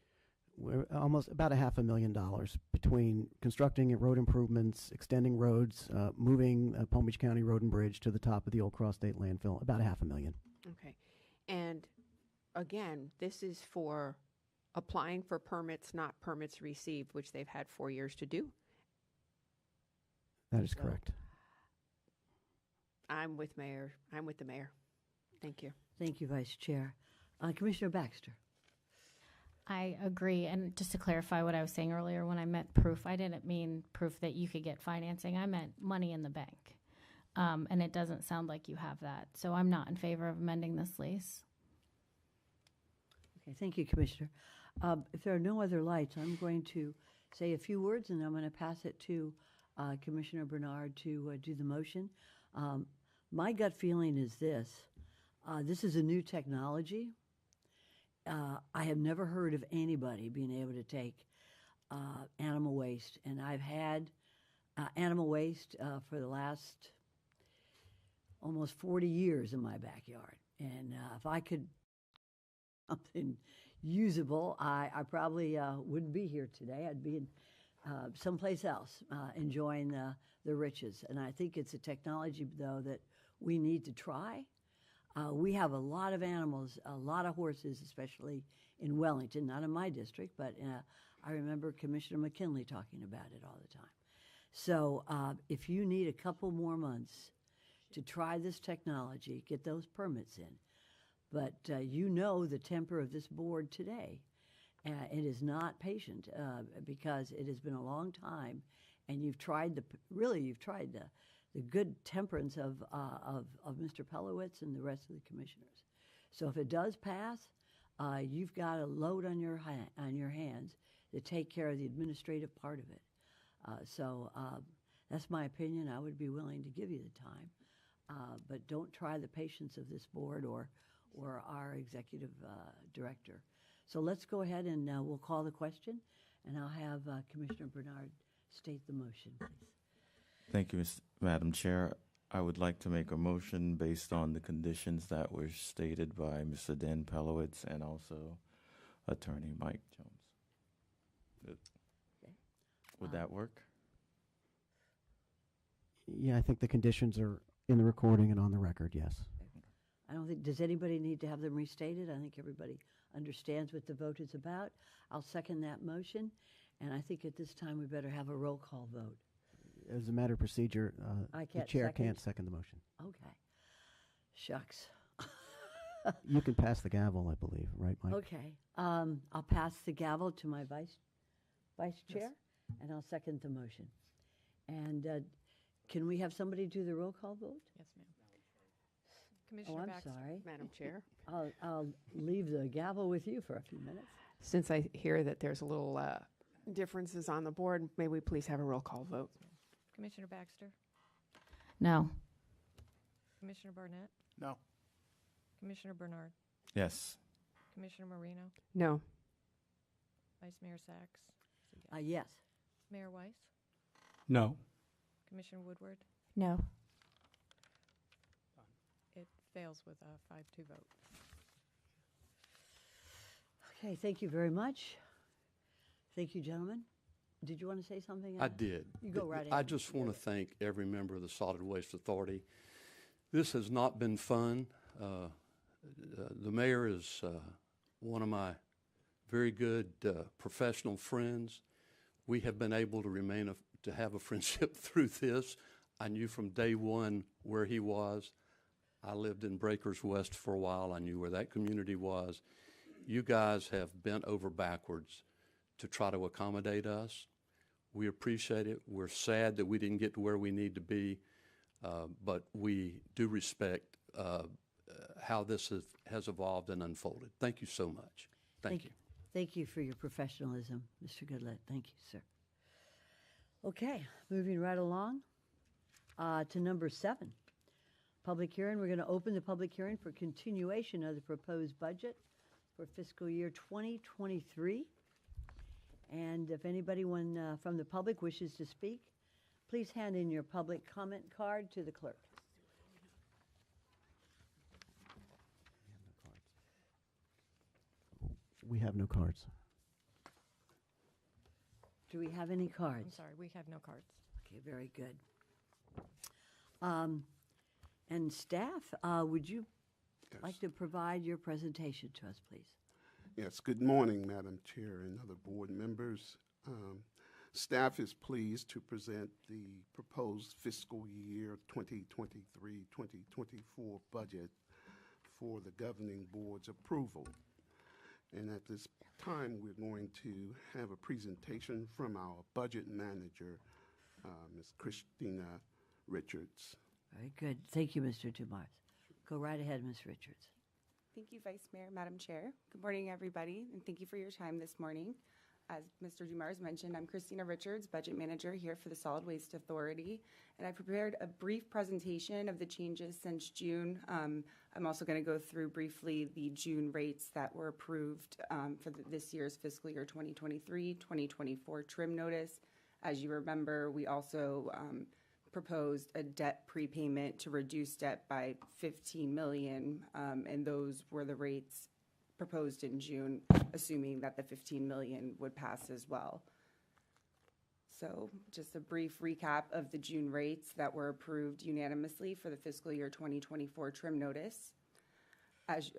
We're almost about $500,000 between constructing road improvements, extending roads, moving Palm Beach County Road and Bridge to the top of the old Cross State landfill. About $500,000.
Okay. And again, this is for applying for permits, not permits received, which they've had 4 years to do.
That is correct.
I'm with the mayor. Thank you.
Thank you, Vice Chair. Commissioner Baxter.
I agree. And just to clarify what I was saying earlier, when I meant proof, I didn't mean proof that you could get financing. I meant money in the bank. And it doesn't sound like you have that. So I'm not in favor of amending this lease.
Okay, thank you, Commissioner. If there are no other lights, I'm going to say a few words, and I'm going to pass it to Commissioner Bernard to do the motion. My gut feeling is this. This is a new technology. I have never heard of anybody being able to take animal waste, and I've had animal waste for the last almost 40 years in my backyard. And if I could something usable, I probably wouldn't be here today. I'd be in someplace else enjoying the riches. And I think it's a technology, though, that we need to try. We have a lot of animals, a lot of horses, especially in Wellington, not in my district, but I remember Commissioner McKinley talking about it all the time. So if you need a couple more months to try this technology, get those permits in. But you know the temper of this board today. It is not patient because it has been a long time, and you've tried the good temperance of Mr. Pelowitz and the rest of the commissioners. So if it does pass, you've got a load on your hands to take care of the administrative part of it. So that's my opinion. I would be willing to give you the time, but don't try the patience of this board or our executive director. So let's go ahead and we'll call the question, and I'll have Commissioner Bernard state the motion, please.
Thank you, Madam Chair. I would like to make a motion based on the conditions that were stated by Mr. Dan Pelowitz and also Attorney Mike Jones.
Okay.
Would that work?
Yeah, I think the conditions are in the recording and on the record, yes.
I don't think, does anybody need to have them restated? I think everybody understands what the vote is about. I'll second that motion, and I think at this time we better have a roll call vote.
As a matter of procedure, the chair can't second the motion.
Okay. Shucks.
You can pass the gavel, I believe, right, Mike?
Okay. I'll pass the gavel to my vice chair, and I'll second the motion. And can we have somebody do the roll call vote?
Yes, ma'am.
Oh,
Commissioner
I'm
Baxter.
sorry.
Madam Chair.
I'll leave the gavel with you for a few minutes.
Since I hear that there's a little differences on the board, may we please have a roll call vote?
Commissioner Baxter.
No.
Commissioner Barnett.
No.
Commissioner Bernard.
Yes.
Commissioner Marino.
No.
Vice Mayor Sachs.
Yes.
Mayor Weiss.
No.
Commissioner Woodward.
No.
It fails with a 5-2 vote.
Okay, thank you very much. Thank you, gentlemen. Did you want to say something?
I did.
You go right
I
ahead.
just want to thank every member of the Solid Waste Authority. This has not been fun. The mayor is one of my very good professional friends. We have been able to to have a friendship through this. I knew from day one where he was. I lived in Breakers West for a while. I knew where that community was. You guys have bent over backwards to try to accommodate us. We appreciate it. We're sad that we didn't get to where we need to be, but we do respect how this has evolved and unfolded. Thank you so much. Thank you.
Thank you for your professionalism, Mr. Goodlett. Thank you, sir. Okay, moving right along to number 7. Public hearing. We're going to open the public hearing for continuation of the proposed budget for fiscal year 2023. And if anybody from the public wishes to speak, please hand in your public comment card to the clerk.
We have no cards.
Do we have any cards?
I'm sorry, we have no cards.
Okay, very good. And staff, would you like to provide your presentation to us, please?
Yes, good morning, Madam Chair and other board members. Staff is pleased to present the proposed fiscal year 2023-2024 budget for the governing board's approval. And at this time, we're going to have a presentation from our budget manager, Ms. Christina Richards.
Very good. Thank you, Mr. Dumars. Go right ahead, Ms. Richards.
Thank you, Vice Mayor, Madam Chair. Good morning, everybody, and thank you for your time this morning. As Mr. Dumars mentioned, I'm Christina Richards, Budget Manager here for the Solid Waste Authority, and I prepared a brief presentation of the changes since June. I'm also going to go through briefly the June rates that were approved for this year's fiscal year 2023-2024 trim notice. As you remember, we also proposed a debt prepayment to reduce debt by $15 million, and those were the rates proposed in June, assuming that the $15 million would pass as well. So just a brief recap of the June rates that were approved unanimously for the fiscal year 2024 trim notice. As,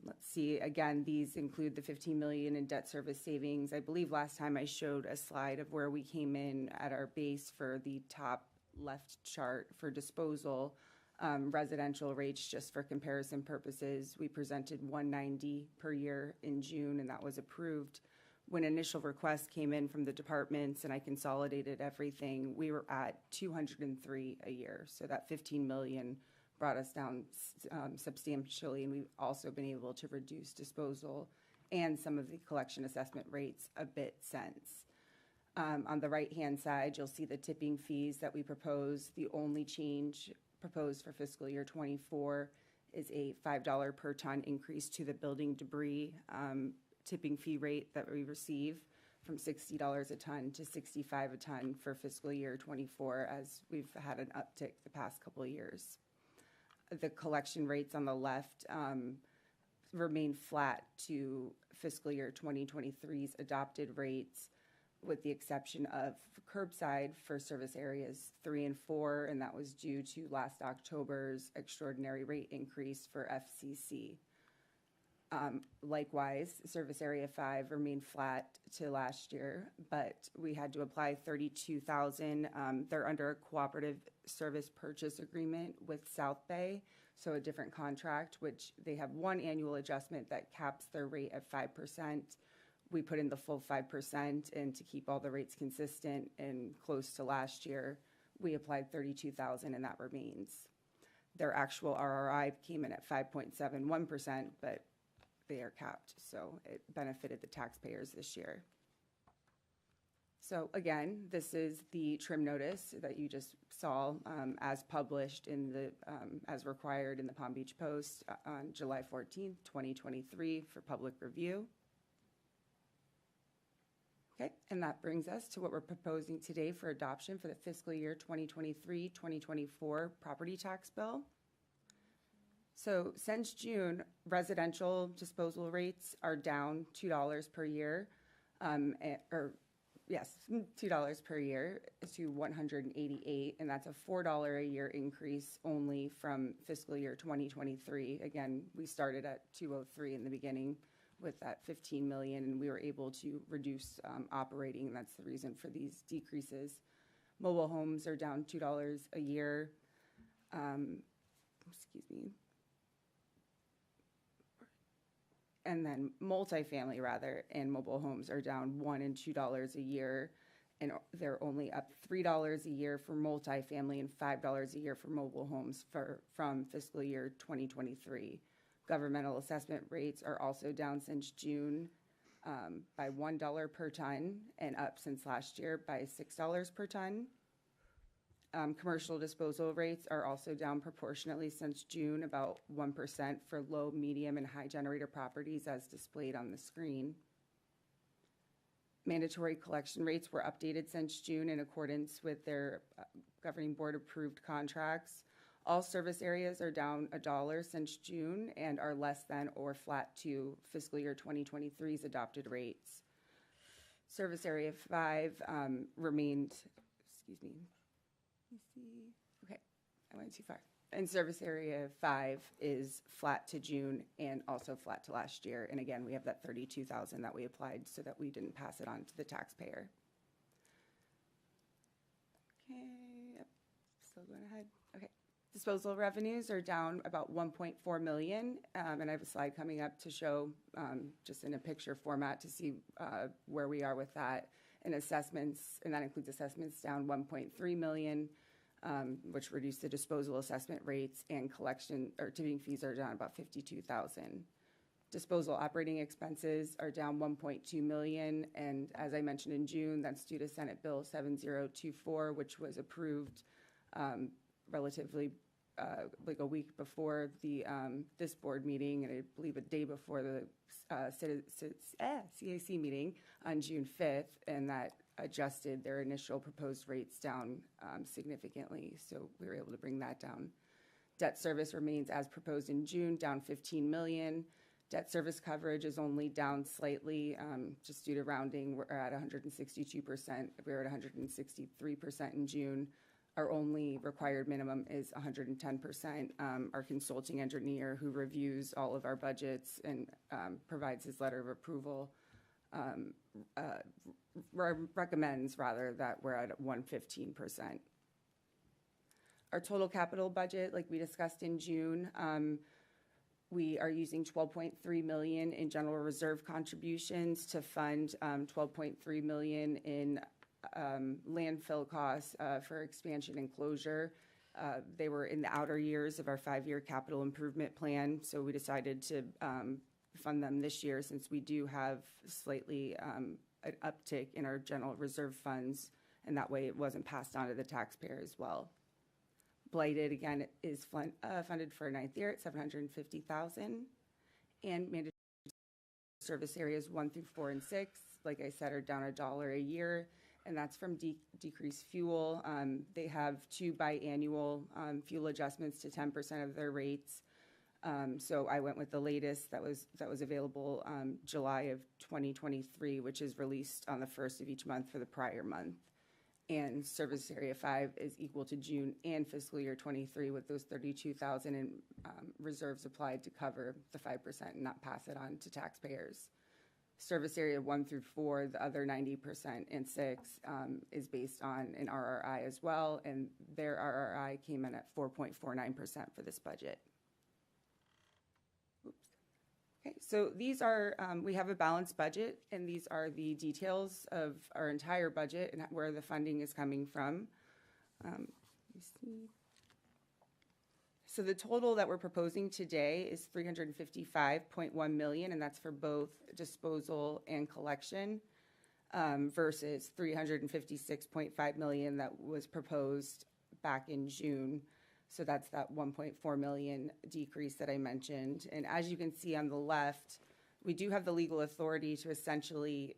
let's see, again, these include the $15 million in debt service savings. I believe last time I showed a slide of where we came in at our base for the top left chart for disposal. Residential rates, just for comparison purposes, we presented $190 per year in June, and that was approved. When initial requests came in from the departments and I consolidated everything, we were at $203 a year. So that $15 million brought us down substantially, and we've also been able to reduce disposal and some of the collection assessment rates a bit since. On the right-hand side, you'll see the tipping fees that we propose. The only change proposed for fiscal year 24 is a $5 per ton increase to the building debris tipping fee rate that we receive, from $60 a ton to $65 a ton for fiscal year 24, as we've had an uptick the past couple of years. The collection rates on the left remain flat to fiscal year 2023's adopted rates, with the exception of curbside for service areas 3 and 4, and that was due to last October's extraordinary rate increase for FCC. Likewise, service area 5 remained flat to last year, but we had to apply $32,000. They're under a cooperative service purchase agreement with South Bay, so a different contract, which they have one annual adjustment that caps their rate at 5%. We put in the full 5%, and to keep all the rates consistent and close to last year, we applied $32,000, and that remains. Their actual RRI came in at 5.71%, but they are capped, so it benefited the taxpayers this year. So again, this is the trim notice that you just saw as published in the, as required in the Palm Beach Post on July 14th, 2023 for public review. Okay, and that brings us to what we're proposing today for adoption for the fiscal year 2023-2024 property tax bill. So since June, residential disposal rates are down $2 per year, $2 per year to $188, and that's a $4 a year increase only from fiscal year 2023. Again, we started at 203 in the beginning with that 15 million, and we were able to reduce operating, and that's the reason for these decreases. Mobile homes are down $2 a year. And then multifamily, rather, and mobile homes are down $1 and $2 a year, and they're only up $3 a year for multifamily and $5 a year for mobile homes from fiscal year 2023. Governmental assessment rates are also down since June by $1 per ton, and up since last year by $6 per ton. Commercial disposal rates are also down proportionately since June, about 1% for low, medium, and high generator properties as displayed on the screen. Mandatory collection rates were updated since June in accordance with their governing board approved contracts. All service areas are down $1 since June and are less than or flat to fiscal year 2023's adopted rates. Service area 5 remained, okay, I went too far. And service area 5 is flat to June and also flat to last year. And again, we have that $32,000 that we applied so that we didn't pass it on to the taxpayer. Okay, yep, still going ahead. Okay. Disposal revenues are down about $1.4 million, and I have a slide coming up to show just in a picture format to see where we are with that. And assessments, and that includes assessments, down $1.3 million, which reduced the disposal assessment rates, and collection or tipping fees are down about $52,000. Disposal operating expenses are down $1.2 million, and as I mentioned in June, that's due to Senate Bill 7024, which was approved relatively like a week before the this board meeting, and I believe a day before the CAC meeting on June 5th, and that adjusted their initial proposed rates down significantly, so we were able to bring that down. Debt service remains as proposed in June, down $15 million. Debt service coverage is only down slightly, just due to rounding. We're at 162%. We were at 163% in June. Our only required minimum is 110%. Our consulting engineer, who reviews all of our budgets and provides his letter of approval, recommends, rather, that we're at 115%. Our total capital budget, like we discussed in June, we are using $12.3 million in general reserve contributions to fund $12.3 million in landfill costs for expansion and closure. They were in the outer years of our 5-year capital improvement plan, so we decided to fund them this year since we do have slightly an uptick in our general reserve funds, and that way it wasn't passed on to the taxpayer as well. Blighted, again, is funded for a 9th year at $750,000, and mandatory service areas 1 through 4 and 6, like I said, are down $1 a year, and that's from decreased fuel. They have 2 biannual fuel adjustments to 10% of their rates. So I went with the latest that was available July of 2023, which is released on the 1st of each month for the prior month. And service area 5 is equal to June and fiscal year 23, with those $32,000 in reserves applied to cover the 5% and not pass it on to taxpayers. Service area 1 through 4, the other 90% and 6 is based on an RRI as well, and their RRI came in at 4.49% for this budget. Okay, so these are, we have a balanced budget, and these are the details of our entire budget and where the funding is coming from. Let me see. So the total that we're proposing today is $355.1 million, and that's for both disposal and collection, versus $356.5 million that was proposed back in June. So that's that 1.4 million decrease that I mentioned. And as you can see on the left, we do have the legal authority to essentially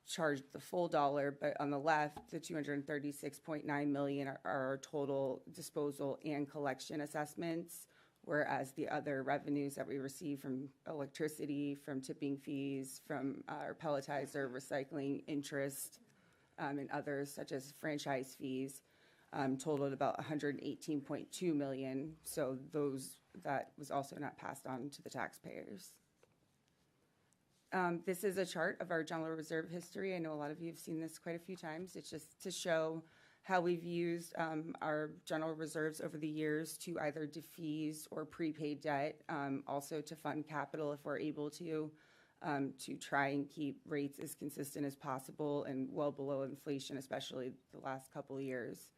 charge the full dollar, but on the left, the 236.9 million are our total disposal and collection assessments, whereas the other revenues that we receive from electricity, from tipping fees, from our pelletizer, recycling interest, and others such as franchise fees, totaled about 118.2 million. So that was also not passed on to the taxpayers. This is a chart of our general reserve history. I know a lot of you have seen this quite a few times. It's just to show how we've used our general reserves over the years to either defease or prepaid debt, also to fund capital if we're able to try and keep rates as consistent as possible and well below inflation, especially the last couple of years.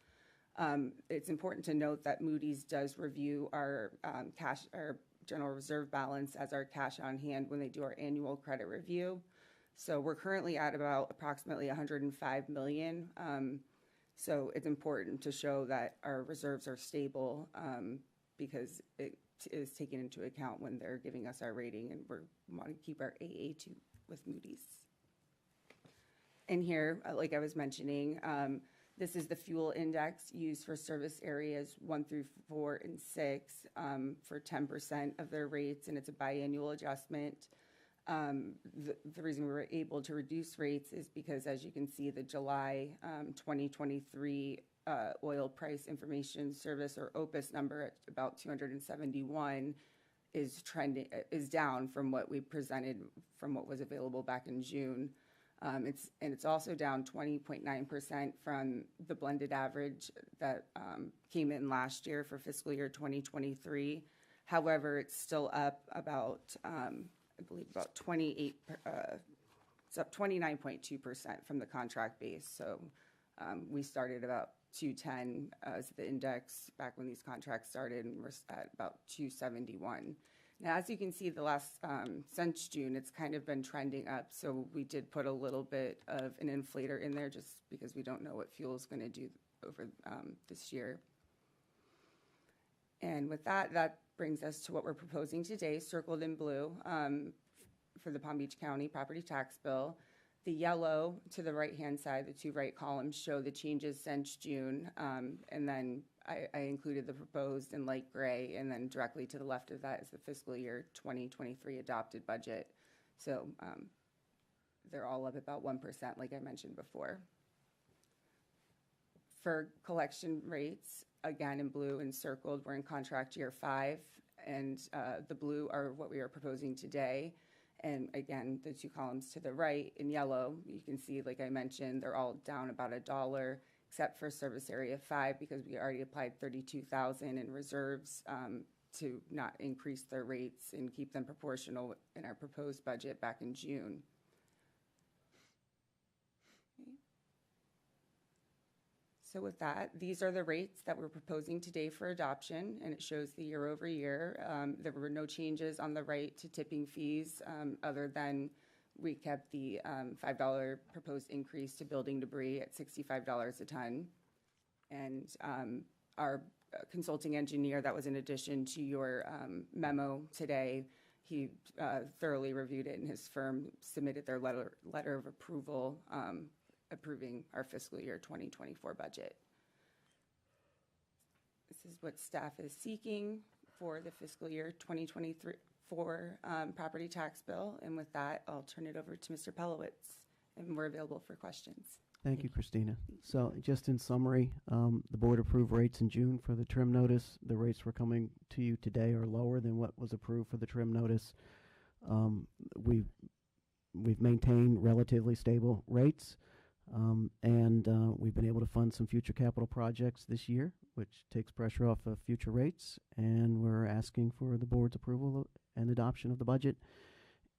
It's important to note that Moody's does review our our general reserve balance as our cash on hand when they do our annual credit review. So we're currently at about approximately 105 million. So it's important to show that our reserves are stable because it is taken into account when they're giving us our rating, and we want to keep our AA2 with Moody's. And here, like I was mentioning, this is the fuel index used for service areas 1 through 4 and 6 for 10% of their rates, and it's a biannual adjustment. The reason we were able to reduce rates is because, as you can see, the July 2023 oil price information service, or OPIS, number at about 271 is down from what we presented from what was available back in June. It's also down 20.9% from the blended average that came in last year for fiscal year 2023. However, it's still up about, I believe, about 28. It's up 29.2% from the contract base. So we started about 210 as the index back when these contracts started, and we're at about 271. Now, as you can see, the last, since June, it's kind of been trending up. So we did put a little bit of an inflator in there just because we don't know what fuel is going to do over this year. And with that, that brings us to what we're proposing today, circled in blue, for the Palm Beach County property tax bill. The yellow to the right-hand side, the two right columns, show the changes since June, and then I included the proposed in light gray, and then directly to the left of that is the fiscal year 2023 adopted budget. So they're all up about 1%, like I mentioned before. For collection rates, again in blue and circled, we're in contract year 5, and the blue are what we are proposing today. And again, the two columns to the right in yellow, you can see, like I mentioned, they're all down about $1, except for service area 5, because we already applied $32,000 in reserves to not increase their rates and keep them proportional in our proposed budget back in June. Okay. So with that, these are the rates that we're proposing today for adoption, and it shows the year over year. There were no changes on the right to tipping fees other than we kept the $5 proposed increase to building debris at $65 a ton. And our consulting engineer, that was in addition to your memo today, he thoroughly reviewed it, and his firm submitted their letter of approval approving our fiscal year 2024 budget. This is what staff is seeking for the fiscal year 2024 property tax bill. And with that, I'll turn it over to Mr. Pelowitz, and we're available for questions.
Thank you, Christina. So just in summary, the board approved rates in June for the trim notice. The rates we're coming to you today are lower than what was approved for the trim notice. We've maintained relatively stable rates. And we've been able to fund some future capital projects this year, which takes pressure off of future rates. And we're asking for the board's approval and adoption of the budget,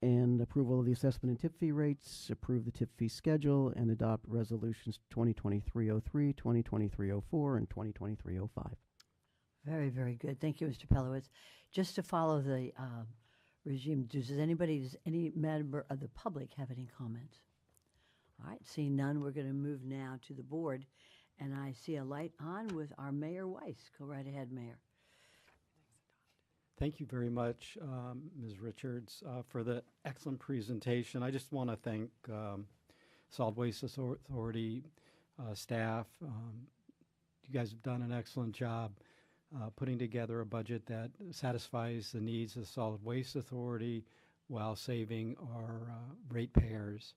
and approval of the assessment and tip fee rates, approve the tip fee schedule, and adopt resolutions 2023-03, 2023-04, and 2023-05.
Very, very good. Thank you, Mr. Pelowitz. Just to follow the regime, does any member of the public have any comments? All right, seeing none, we're going to move now to the board, and I see a light on with our Mayor Weiss. Go right ahead, Mayor.
Thank you very much, Ms. Richards, for the excellent presentation. I just want to thank Solid Waste Authority staff. You guys have done an excellent job putting together a budget that satisfies the needs of the Solid Waste Authority while saving our ratepayers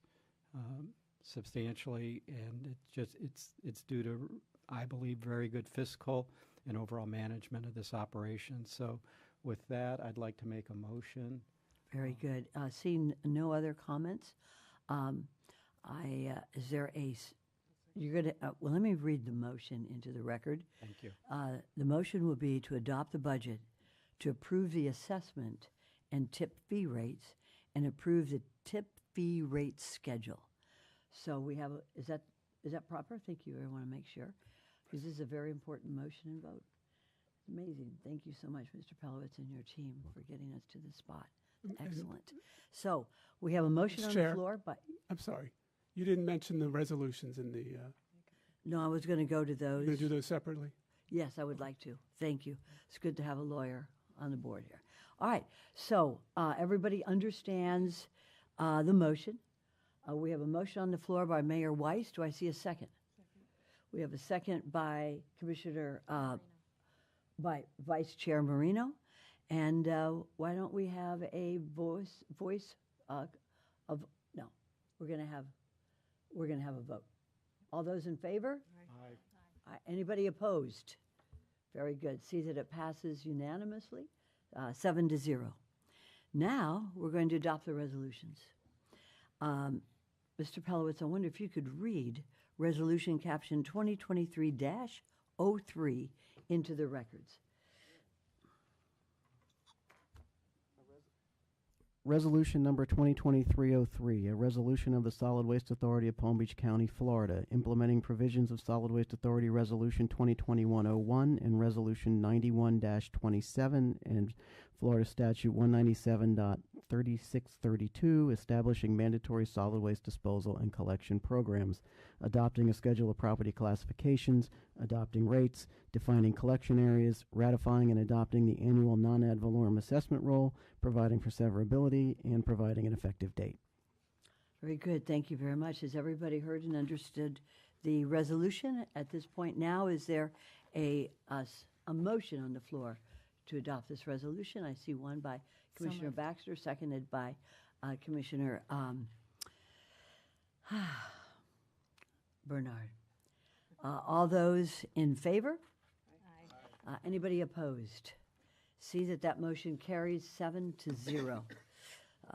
substantially, and it's due to, I believe, very good fiscal and overall management of this operation. So with that, I'd like to make a motion.
Very good. Seeing no other comments, is there you're going to, well, let me read the motion into the record.
Thank you.
The motion will be to adopt the budget, to approve the assessment and tip fee rates, and approve the tip fee rate schedule. So we have, is that proper? Thank you. I want to make sure, because this is a very important motion and vote. Amazing. Thank you so much, Mr. Pelowitz and your team, for getting us to this spot. Excellent. So we have a motion
Mr.
on
Chair,
the floor. But
I'm sorry. You didn't mention the resolutions in the.
No, I was going to go to those.
You're going to do those separately?
Yes, I would like to. Thank you. It's good to have a lawyer on the board here. All right. So everybody understands the motion. We have a motion on the floor by Mayor Weiss. Do I see a second? We have a second by Commissioner, by Vice Chair Marino. And why don't we have a voice of, no, we're going to have a vote. All those in favor? Aye. Anybody opposed? Very good. See that it passes unanimously, 7-0. Now we're going to adopt the resolutions. Mr. Pelowitz, I wonder if you could read resolution caption 2023-03 into the records.
Resolution number 2023-03, a resolution of the Solid Waste Authority of Palm Beach County, Florida, implementing provisions of Solid Waste Authority Resolution 2021-01 and Resolution 91-27 and Florida Statute 197.3632, establishing mandatory solid waste disposal and collection programs, adopting a schedule of property classifications, adopting rates, defining collection areas, ratifying and adopting the annual non-ad valorem assessment roll, providing for severability, and providing an effective date.
Very good. Thank you very much. Has everybody heard and understood the resolution? At this point now, is there a motion on the floor to adopt this resolution? I see one by Commissioner Baxter, seconded by Commissioner Bernard. All those in favor? Aye. Anybody opposed? See that motion carries 7-0.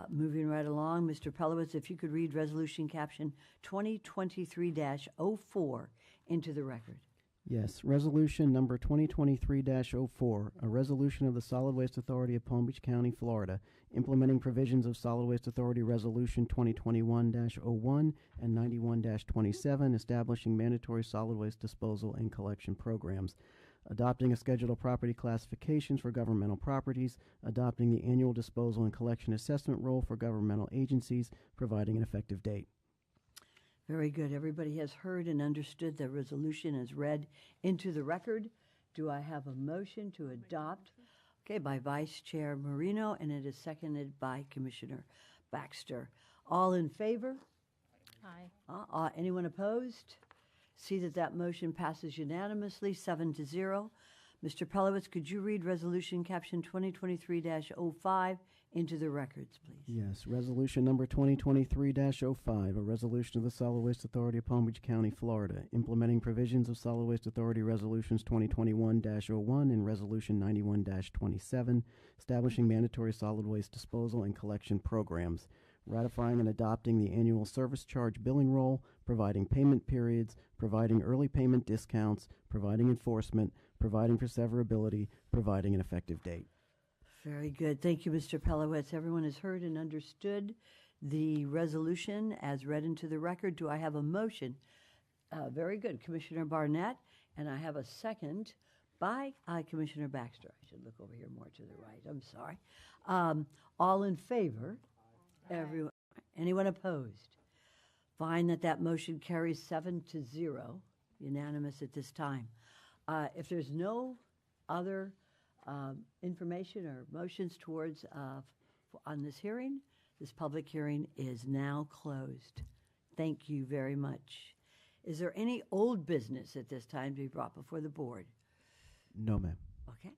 Moving right along, Mr. Pelowitz, if you could read resolution caption 2023-04 into the record.
Yes, resolution number 2023-04, a resolution of the Solid Waste Authority of Palm Beach County, Florida, implementing provisions of Solid Waste Authority Resolution 2021-01 and 91-27, establishing mandatory solid waste disposal and collection programs, adopting a schedule of property classifications for governmental properties, adopting the annual disposal and collection assessment roll for governmental agencies, providing an effective date.
Very good. Everybody has heard and understood the resolution is read into the record. Do I have a motion to adopt? Okay, by Vice Chair Marino, and it is seconded by Commissioner Baxter. All in favor?
Aye.
Anyone opposed? See that motion passes unanimously, 7-0. Mr. Pelowitz, could you read resolution caption 2023-05 into the records, please?
Yes, resolution number 2023-05, a resolution of the Solid Waste Authority of Palm Beach County, Florida, implementing provisions of Solid Waste Authority Resolutions 2021-01 and Resolution 91-27, establishing mandatory solid waste disposal and collection programs, ratifying and adopting the annual service charge billing roll, providing payment periods, providing early payment discounts, providing enforcement, providing for severability, providing an effective date.
Very good. Thank you, Mr. Pelowitz. Everyone has heard and understood the resolution as read into the record. Do I have a motion? Very good, Commissioner Barnett, and I have a second by Commissioner Baxter. I should look over here more to the right. I'm sorry. All in favor? Everyone. Anyone opposed? Fine that motion carries 7-0, unanimous at this time. If there's no other information or motions towards on this hearing, this public hearing is now closed. Thank you very much. Is there any old business at this time to be brought before the board?
No, ma'am.
Okay.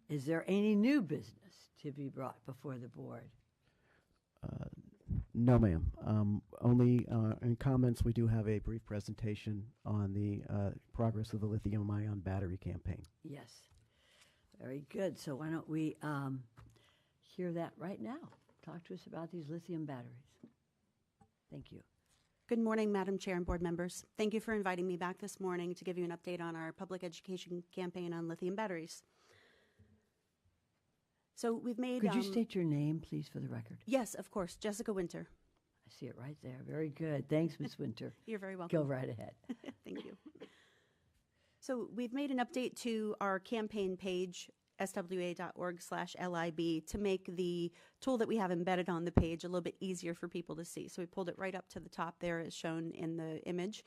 Is there any new business to be brought before the board?
No, ma'am. Only in comments, we do have a brief presentation on the progress of the lithium-ion battery campaign.
Yes. Very good. So why don't we hear that right now? Talk to us about these lithium batteries. Thank you.
Good morning, Madam Chair and board members. Thank you for inviting me back this morning to give you an update on our public education campaign on lithium batteries. So we've made...
Could you state your name, please, for the record?
Yes, of course. Jessica Winter.
I see it right there. Very good. Thanks, Ms. Winter.
You're very welcome.
Go right ahead.
Thank you. So we've made an update to our campaign page, swa.org/LIB, to make the tool that we have embedded on the page a little bit easier for people to see. So we pulled it right up to the top there as shown in the image.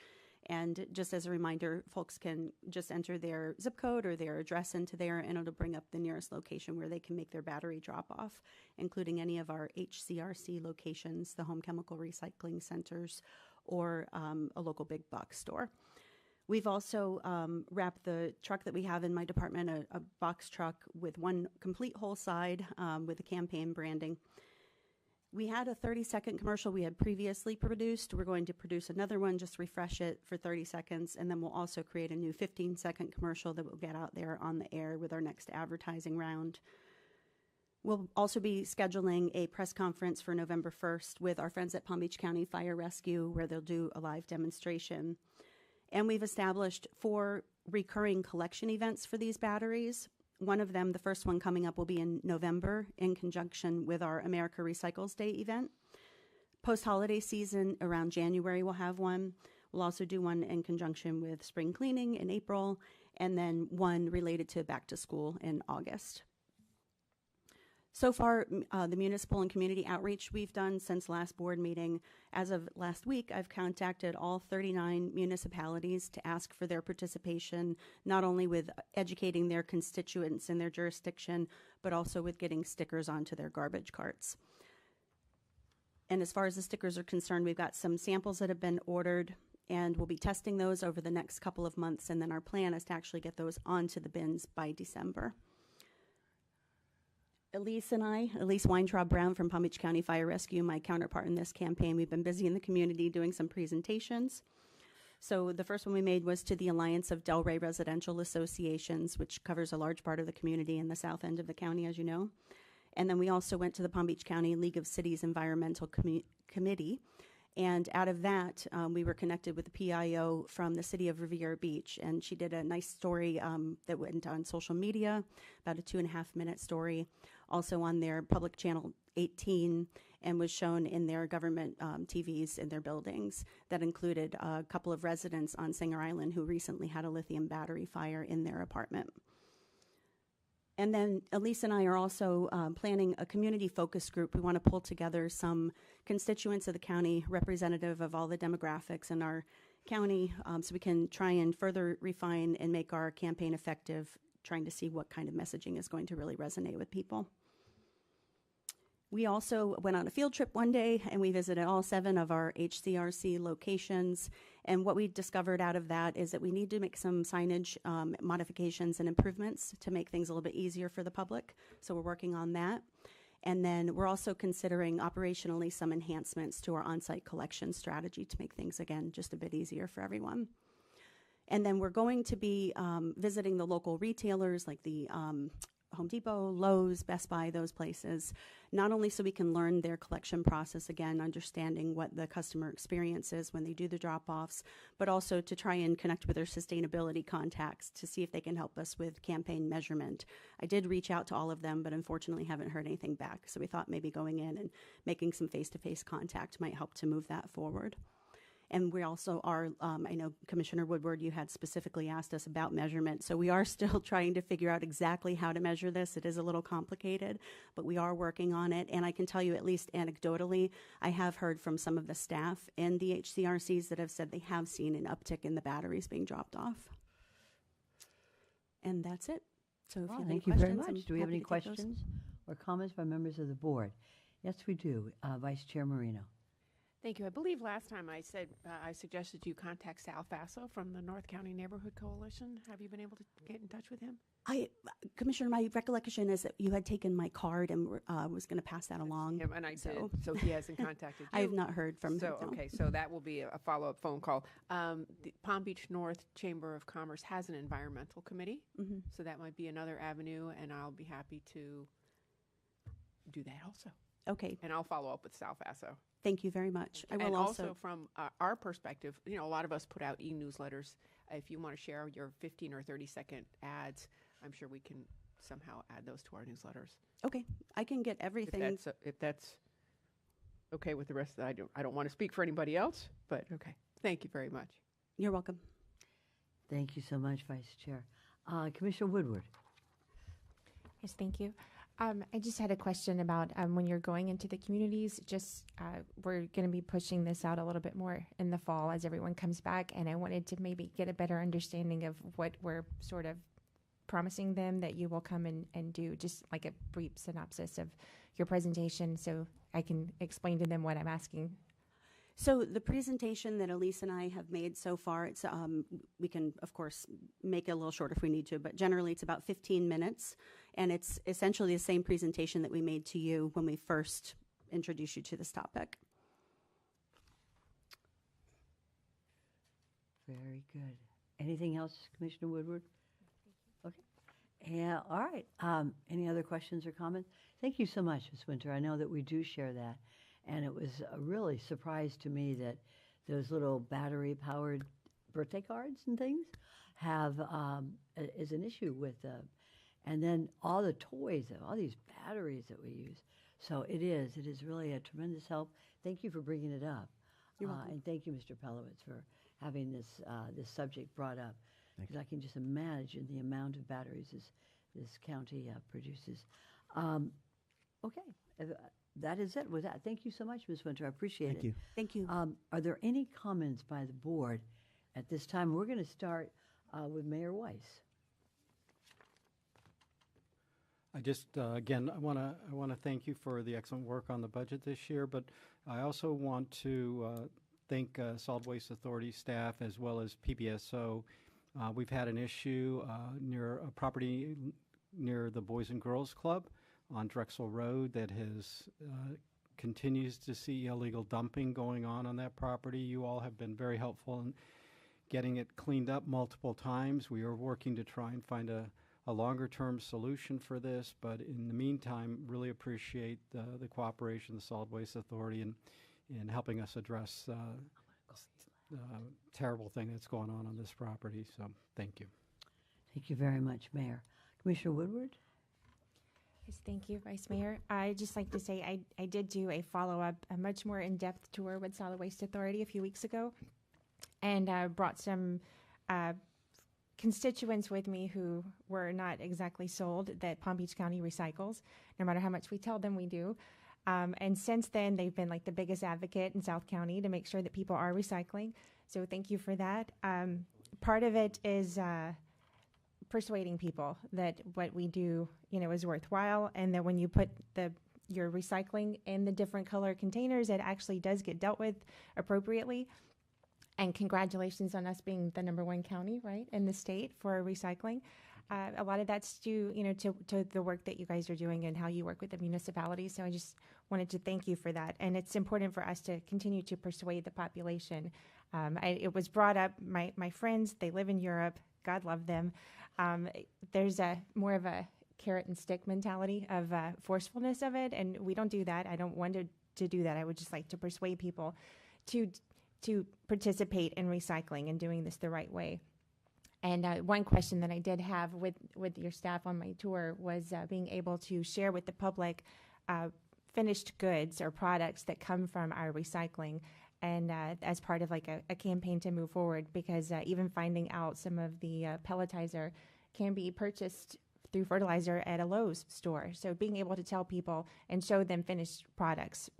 And just as a reminder, folks can just enter their zip code or their address into there, and it'll bring up the nearest location where they can make their battery drop-off, including any of our HCRC locations, the home chemical recycling centers, or a local big box store. We've also wrapped the truck that we have in my department, a box truck with one complete whole side with the campaign branding. We had a 30-second commercial we had previously produced. We're going to produce another one, just refresh it for 30 seconds, and then we'll also create a new 15-second commercial that will get out there on the air with our next advertising round. We'll also be scheduling a press conference for November 1st with our friends at Palm Beach County Fire Rescue, where they'll do a live demonstration. And we've established 4 recurring collection events for these batteries. One of them, the first one coming up, will be in November in conjunction with our America Recycles Day event. Post-holiday season, around January, we'll have one. We'll also do one in conjunction with spring cleaning in April, and then one related to back to school in August. So far, the municipal and community outreach we've done since last board meeting, as of last week, I've contacted all 39 municipalities to ask for their participation, not only with educating their constituents in their jurisdiction, but also with getting stickers onto their garbage carts. And as far as the stickers are concerned, we've got some samples that have been ordered, and we'll be testing those over the next couple of months, and then our plan is to actually get those onto the bins by December. Elise Weintraub Brown from Palm Beach County Fire Rescue, my counterpart in this campaign, we've been busy in the community doing some presentations. So the first one we made was to the Alliance of Delray Residential Associations, which covers a large part of the community in the south end of the county, as you know. And then we also went to the Palm Beach County League of Cities Environmental Committee. And out of that, we were connected with the PIO from the city of Riviera Beach. And she did a nice story that went on social media, about a 2.5-minute story, also on their public channel 18, and was shown in their government TVs in their buildings. That included a couple of residents on Singer Island who recently had a lithium battery fire in their apartment. And then Elise and I are also planning a community focus group. We want to pull together some constituents of the county, representative of all the demographics in our county, so we can try and further refine and make our campaign effective, trying to see what kind of messaging is going to really resonate with people. We also went on a field trip one day, and we visited all 7 of our HCRC locations. And what we discovered out of that is that we need to make some signage modifications and improvements to make things a little bit easier for the public. So we're working on that. And then we're also considering operationally some enhancements to our on-site collection strategy to make things, again, just a bit easier for everyone. And then we're going to be visiting the local retailers like the Home Depot, Lowe's, Best Buy, those places, not only so we can learn their collection process, again, understanding what the customer experience is when they do the drop-offs, but also to try and connect with their sustainability contacts to see if they can help us with campaign measurement. I did reach out to all of them, but unfortunately haven't heard anything back. So we thought maybe going in and making some face-to-face contact might help to move that forward. And we also are, I know Commissioner Woodward, you had specifically asked us about measurement. So we are still trying to figure out exactly how to measure this. It is a little complicated, but we are working on it. And I can tell you, at least anecdotally, I have heard from some of the staff in the HCRCs that have said they have seen an uptick in the batteries being dropped off. And that's it. So if you have any
thank you very
questions, I'm
much. Do we have
happy
any
to take those.
questions or comments by members of the board? Yes, we do. Vice Chair Marino.
Thank you. I believe last time I said I suggested you contact Sal Faso from the North County Neighborhood Coalition. Have you been able to get in touch with him?
Commissioner, my recollection is that you had taken my card and was going to pass that along.
Him, and I did. So he hasn't contacted you.
I have not heard from
so,
him. No.
Okay, so that will be a follow-up phone call. The Palm Beach North Chamber of Commerce has an environmental committee, so that might be another avenue, and I'll be happy to do that also.
Okay.
And I'll follow up with Sal Faso.
Thank you very much. I will
and
also
from our perspective, you know, a lot of us put out e-newsletters. If you want to share your 15 or 30-second ads, I'm sure we can somehow add those to our newsletters.
Okay, I can get everything.
If that's okay with the rest of that, I don't want to speak for anybody else, but okay. Thank you very much.
You're welcome.
Thank you so much, Vice Chair. Commissioner Woodward.
Yes, thank you. I just had a question about when you're going into the communities, we're going to be pushing this out a little bit more in the fall as everyone comes back, and I wanted to maybe get a better understanding of what we're sort of promising them that you will come and do, just like a brief synopsis of your presentation so I can explain to them what I'm asking.
So the presentation that Elise and I have made so far, it's we can, of course, make it a little short if we need to, but generally it's about 15 minutes, and it's essentially the same presentation that we made to you when we first introduced you to this topic.
Very good. Anything else, Commissioner Woodward? Okay. Yeah, all right. Any other questions or comments? Thank you so much, Ms. Winter. I know that we do share that. And it was a really surprise to me that those little battery-powered birthday cards and things is an issue with, and then all the toys, all these batteries that we use. So it is really a tremendous help. Thank you for bringing it up. And thank you, Mr. Pelowitz, for having this subject brought up. Because I can just imagine the amount of batteries this county produces. Okay. That is it with that. Thank you so much, Ms. Winter. I appreciate it.
Thank you.
Thank you.
Are there any comments by the board at this time? We're going to start with Mayor Weiss.
I just, again, I want to thank you for the excellent work on the budget this year, but I also want to thank Solid Waste Authority staff as well as PBSO. We've had an issue near a property near the Boys and Girls Club on Drexel Road that has continues to see illegal dumping going on that property. You all have been very helpful in getting it cleaned up multiple times. We are working to try and find a longer-term solution for this, but in the meantime, really appreciate the cooperation of the Solid Waste Authority in helping us address the terrible thing that's going on this property. So thank you.
Thank you very much, Mayor. Commissioner Woodward?
Yes, thank you, Vice Mayor. I'd just like to say I did do a follow-up, a much more in-depth tour with Solid Waste Authority a few weeks ago, and brought some constituents with me who were not exactly sold that Palm Beach County recycles, no matter how much we tell them we do. And since then, they've been like the biggest advocate in South County to make sure that people are recycling. So thank you for that. Part of it is persuading people that what we do, is worthwhile, and that when you put your recycling in the different color containers, it actually does get dealt with appropriately. And congratulations on us being the #1 county, right, in the state for recycling. A lot of that's due, to the work that you guys are doing and how you work with the municipalities. So I just wanted to thank you for that. And it's important for us to continue to persuade the population. It was brought up, my friends, they live in Europe. God love them. There's more of a carrot and stick mentality of forcefulness of it, and we don't do that. I don't want to do that. I would just like to persuade people to participate in recycling and doing this the right way. And one question that I did have with your staff on my tour was being able to share with the public finished goods or products that come from our recycling, and as part of like a campaign to move forward, because even finding out some of the pelletizer can be purchased through fertilizer at a Lowe's store. So being able to tell people and show them finished products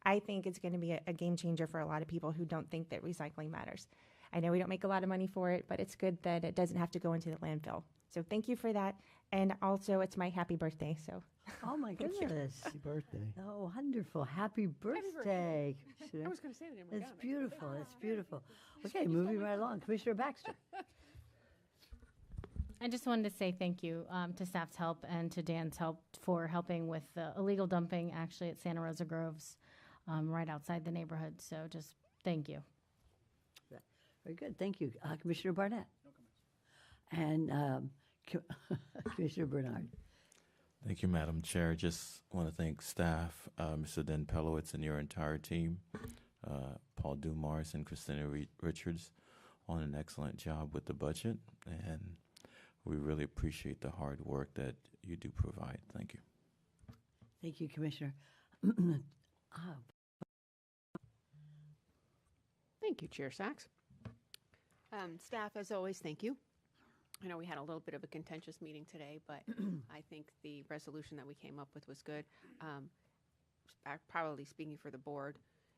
I think it's going to be a game changer for a lot of people who don't think that recycling matters. I know we don't make a lot of money for it, but it's good that it doesn't have to go into the landfill. So thank you for that. And also, it's my happy birthday, so.
Oh, my goodness.
Happy birthday.
Oh, wonderful. Happy birthday.
I was going to say that in my
It's beautiful. It's beautiful. Okay, moving right along. Commissioner Baxter.
I just wanted to say thank you to staff's help and to Dan's help for helping with the illegal dumping actually at Santa Rosa Groves right outside the neighborhood. So just thank you.
Very good. Thank you. Commissioner Barnett. No comments. And Commissioner Bernard.
Thank you, Madam Chair. Just want to thank staff, Mr. Den Pelowitz and your entire team, Paul Dumars and Christina Richards, on an excellent job with the budget, and we really appreciate the hard work that you do provide. Thank you.
Thank you, Commissioner.
Thank you, Chair Sachs. Staff, as always, thank you. I know we had a little bit of a contentious meeting today, but I think the resolution that we came up with was good. Probably speaking for the board,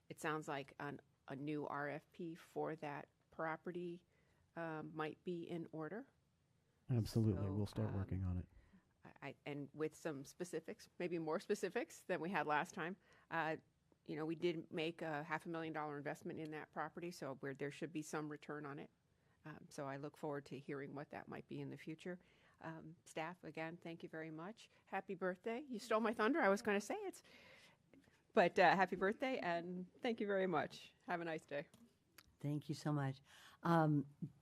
it sounds like a new RFP for that property might be in order.
Absolutely.
So,
We'll start working on it.
And with some specifics, maybe more specifics than we had last time. We did make a $500,000 investment in that property, so there should be some return on it. So I look forward to hearing what that might be in the future. Staff, again, thank you very much. Happy birthday. You stole my thunder. I was going to say it. But happy birthday, and thank you very much. Have a nice day.
Thank you so much.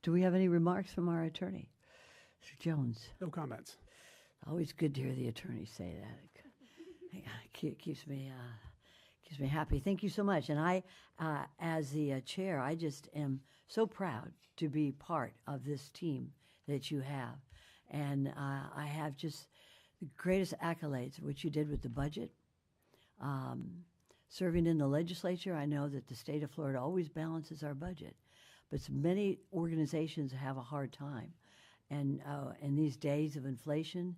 Do we have any remarks from our attorney? Mr. Jones.
No comments.
Always good to hear the attorney say that. It keeps me happy. Thank you so much. And I, as the chair, I just am so proud to be part of this team that you have. And I have just the greatest accolades of what you did with the budget. Serving in the legislature, I know that the state of Florida always balances our budget, but many organizations have a hard time. And in these days of inflation,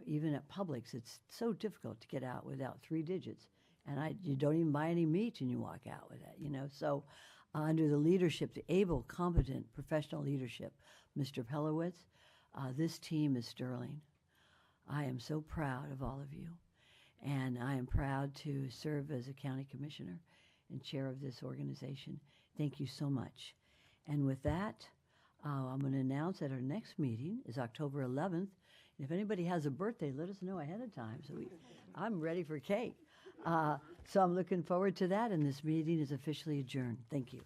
even at Publix, it's so difficult to get out without 3 digits. And you don't even buy any meat and you walk out with it, So under the leadership, the able, competent, professional leadership, Mr. Pelowitz, this team is sterling. I am so proud of all of you. And I am proud to serve as a county commissioner and chair of this organization. Thank you so much. And with that, I'm going to announce that our next meeting is October 11th. And if anybody has a birthday, let us know ahead of time. So I'm ready for cake. So I'm looking forward to that, and this meeting is officially adjourned. Thank you.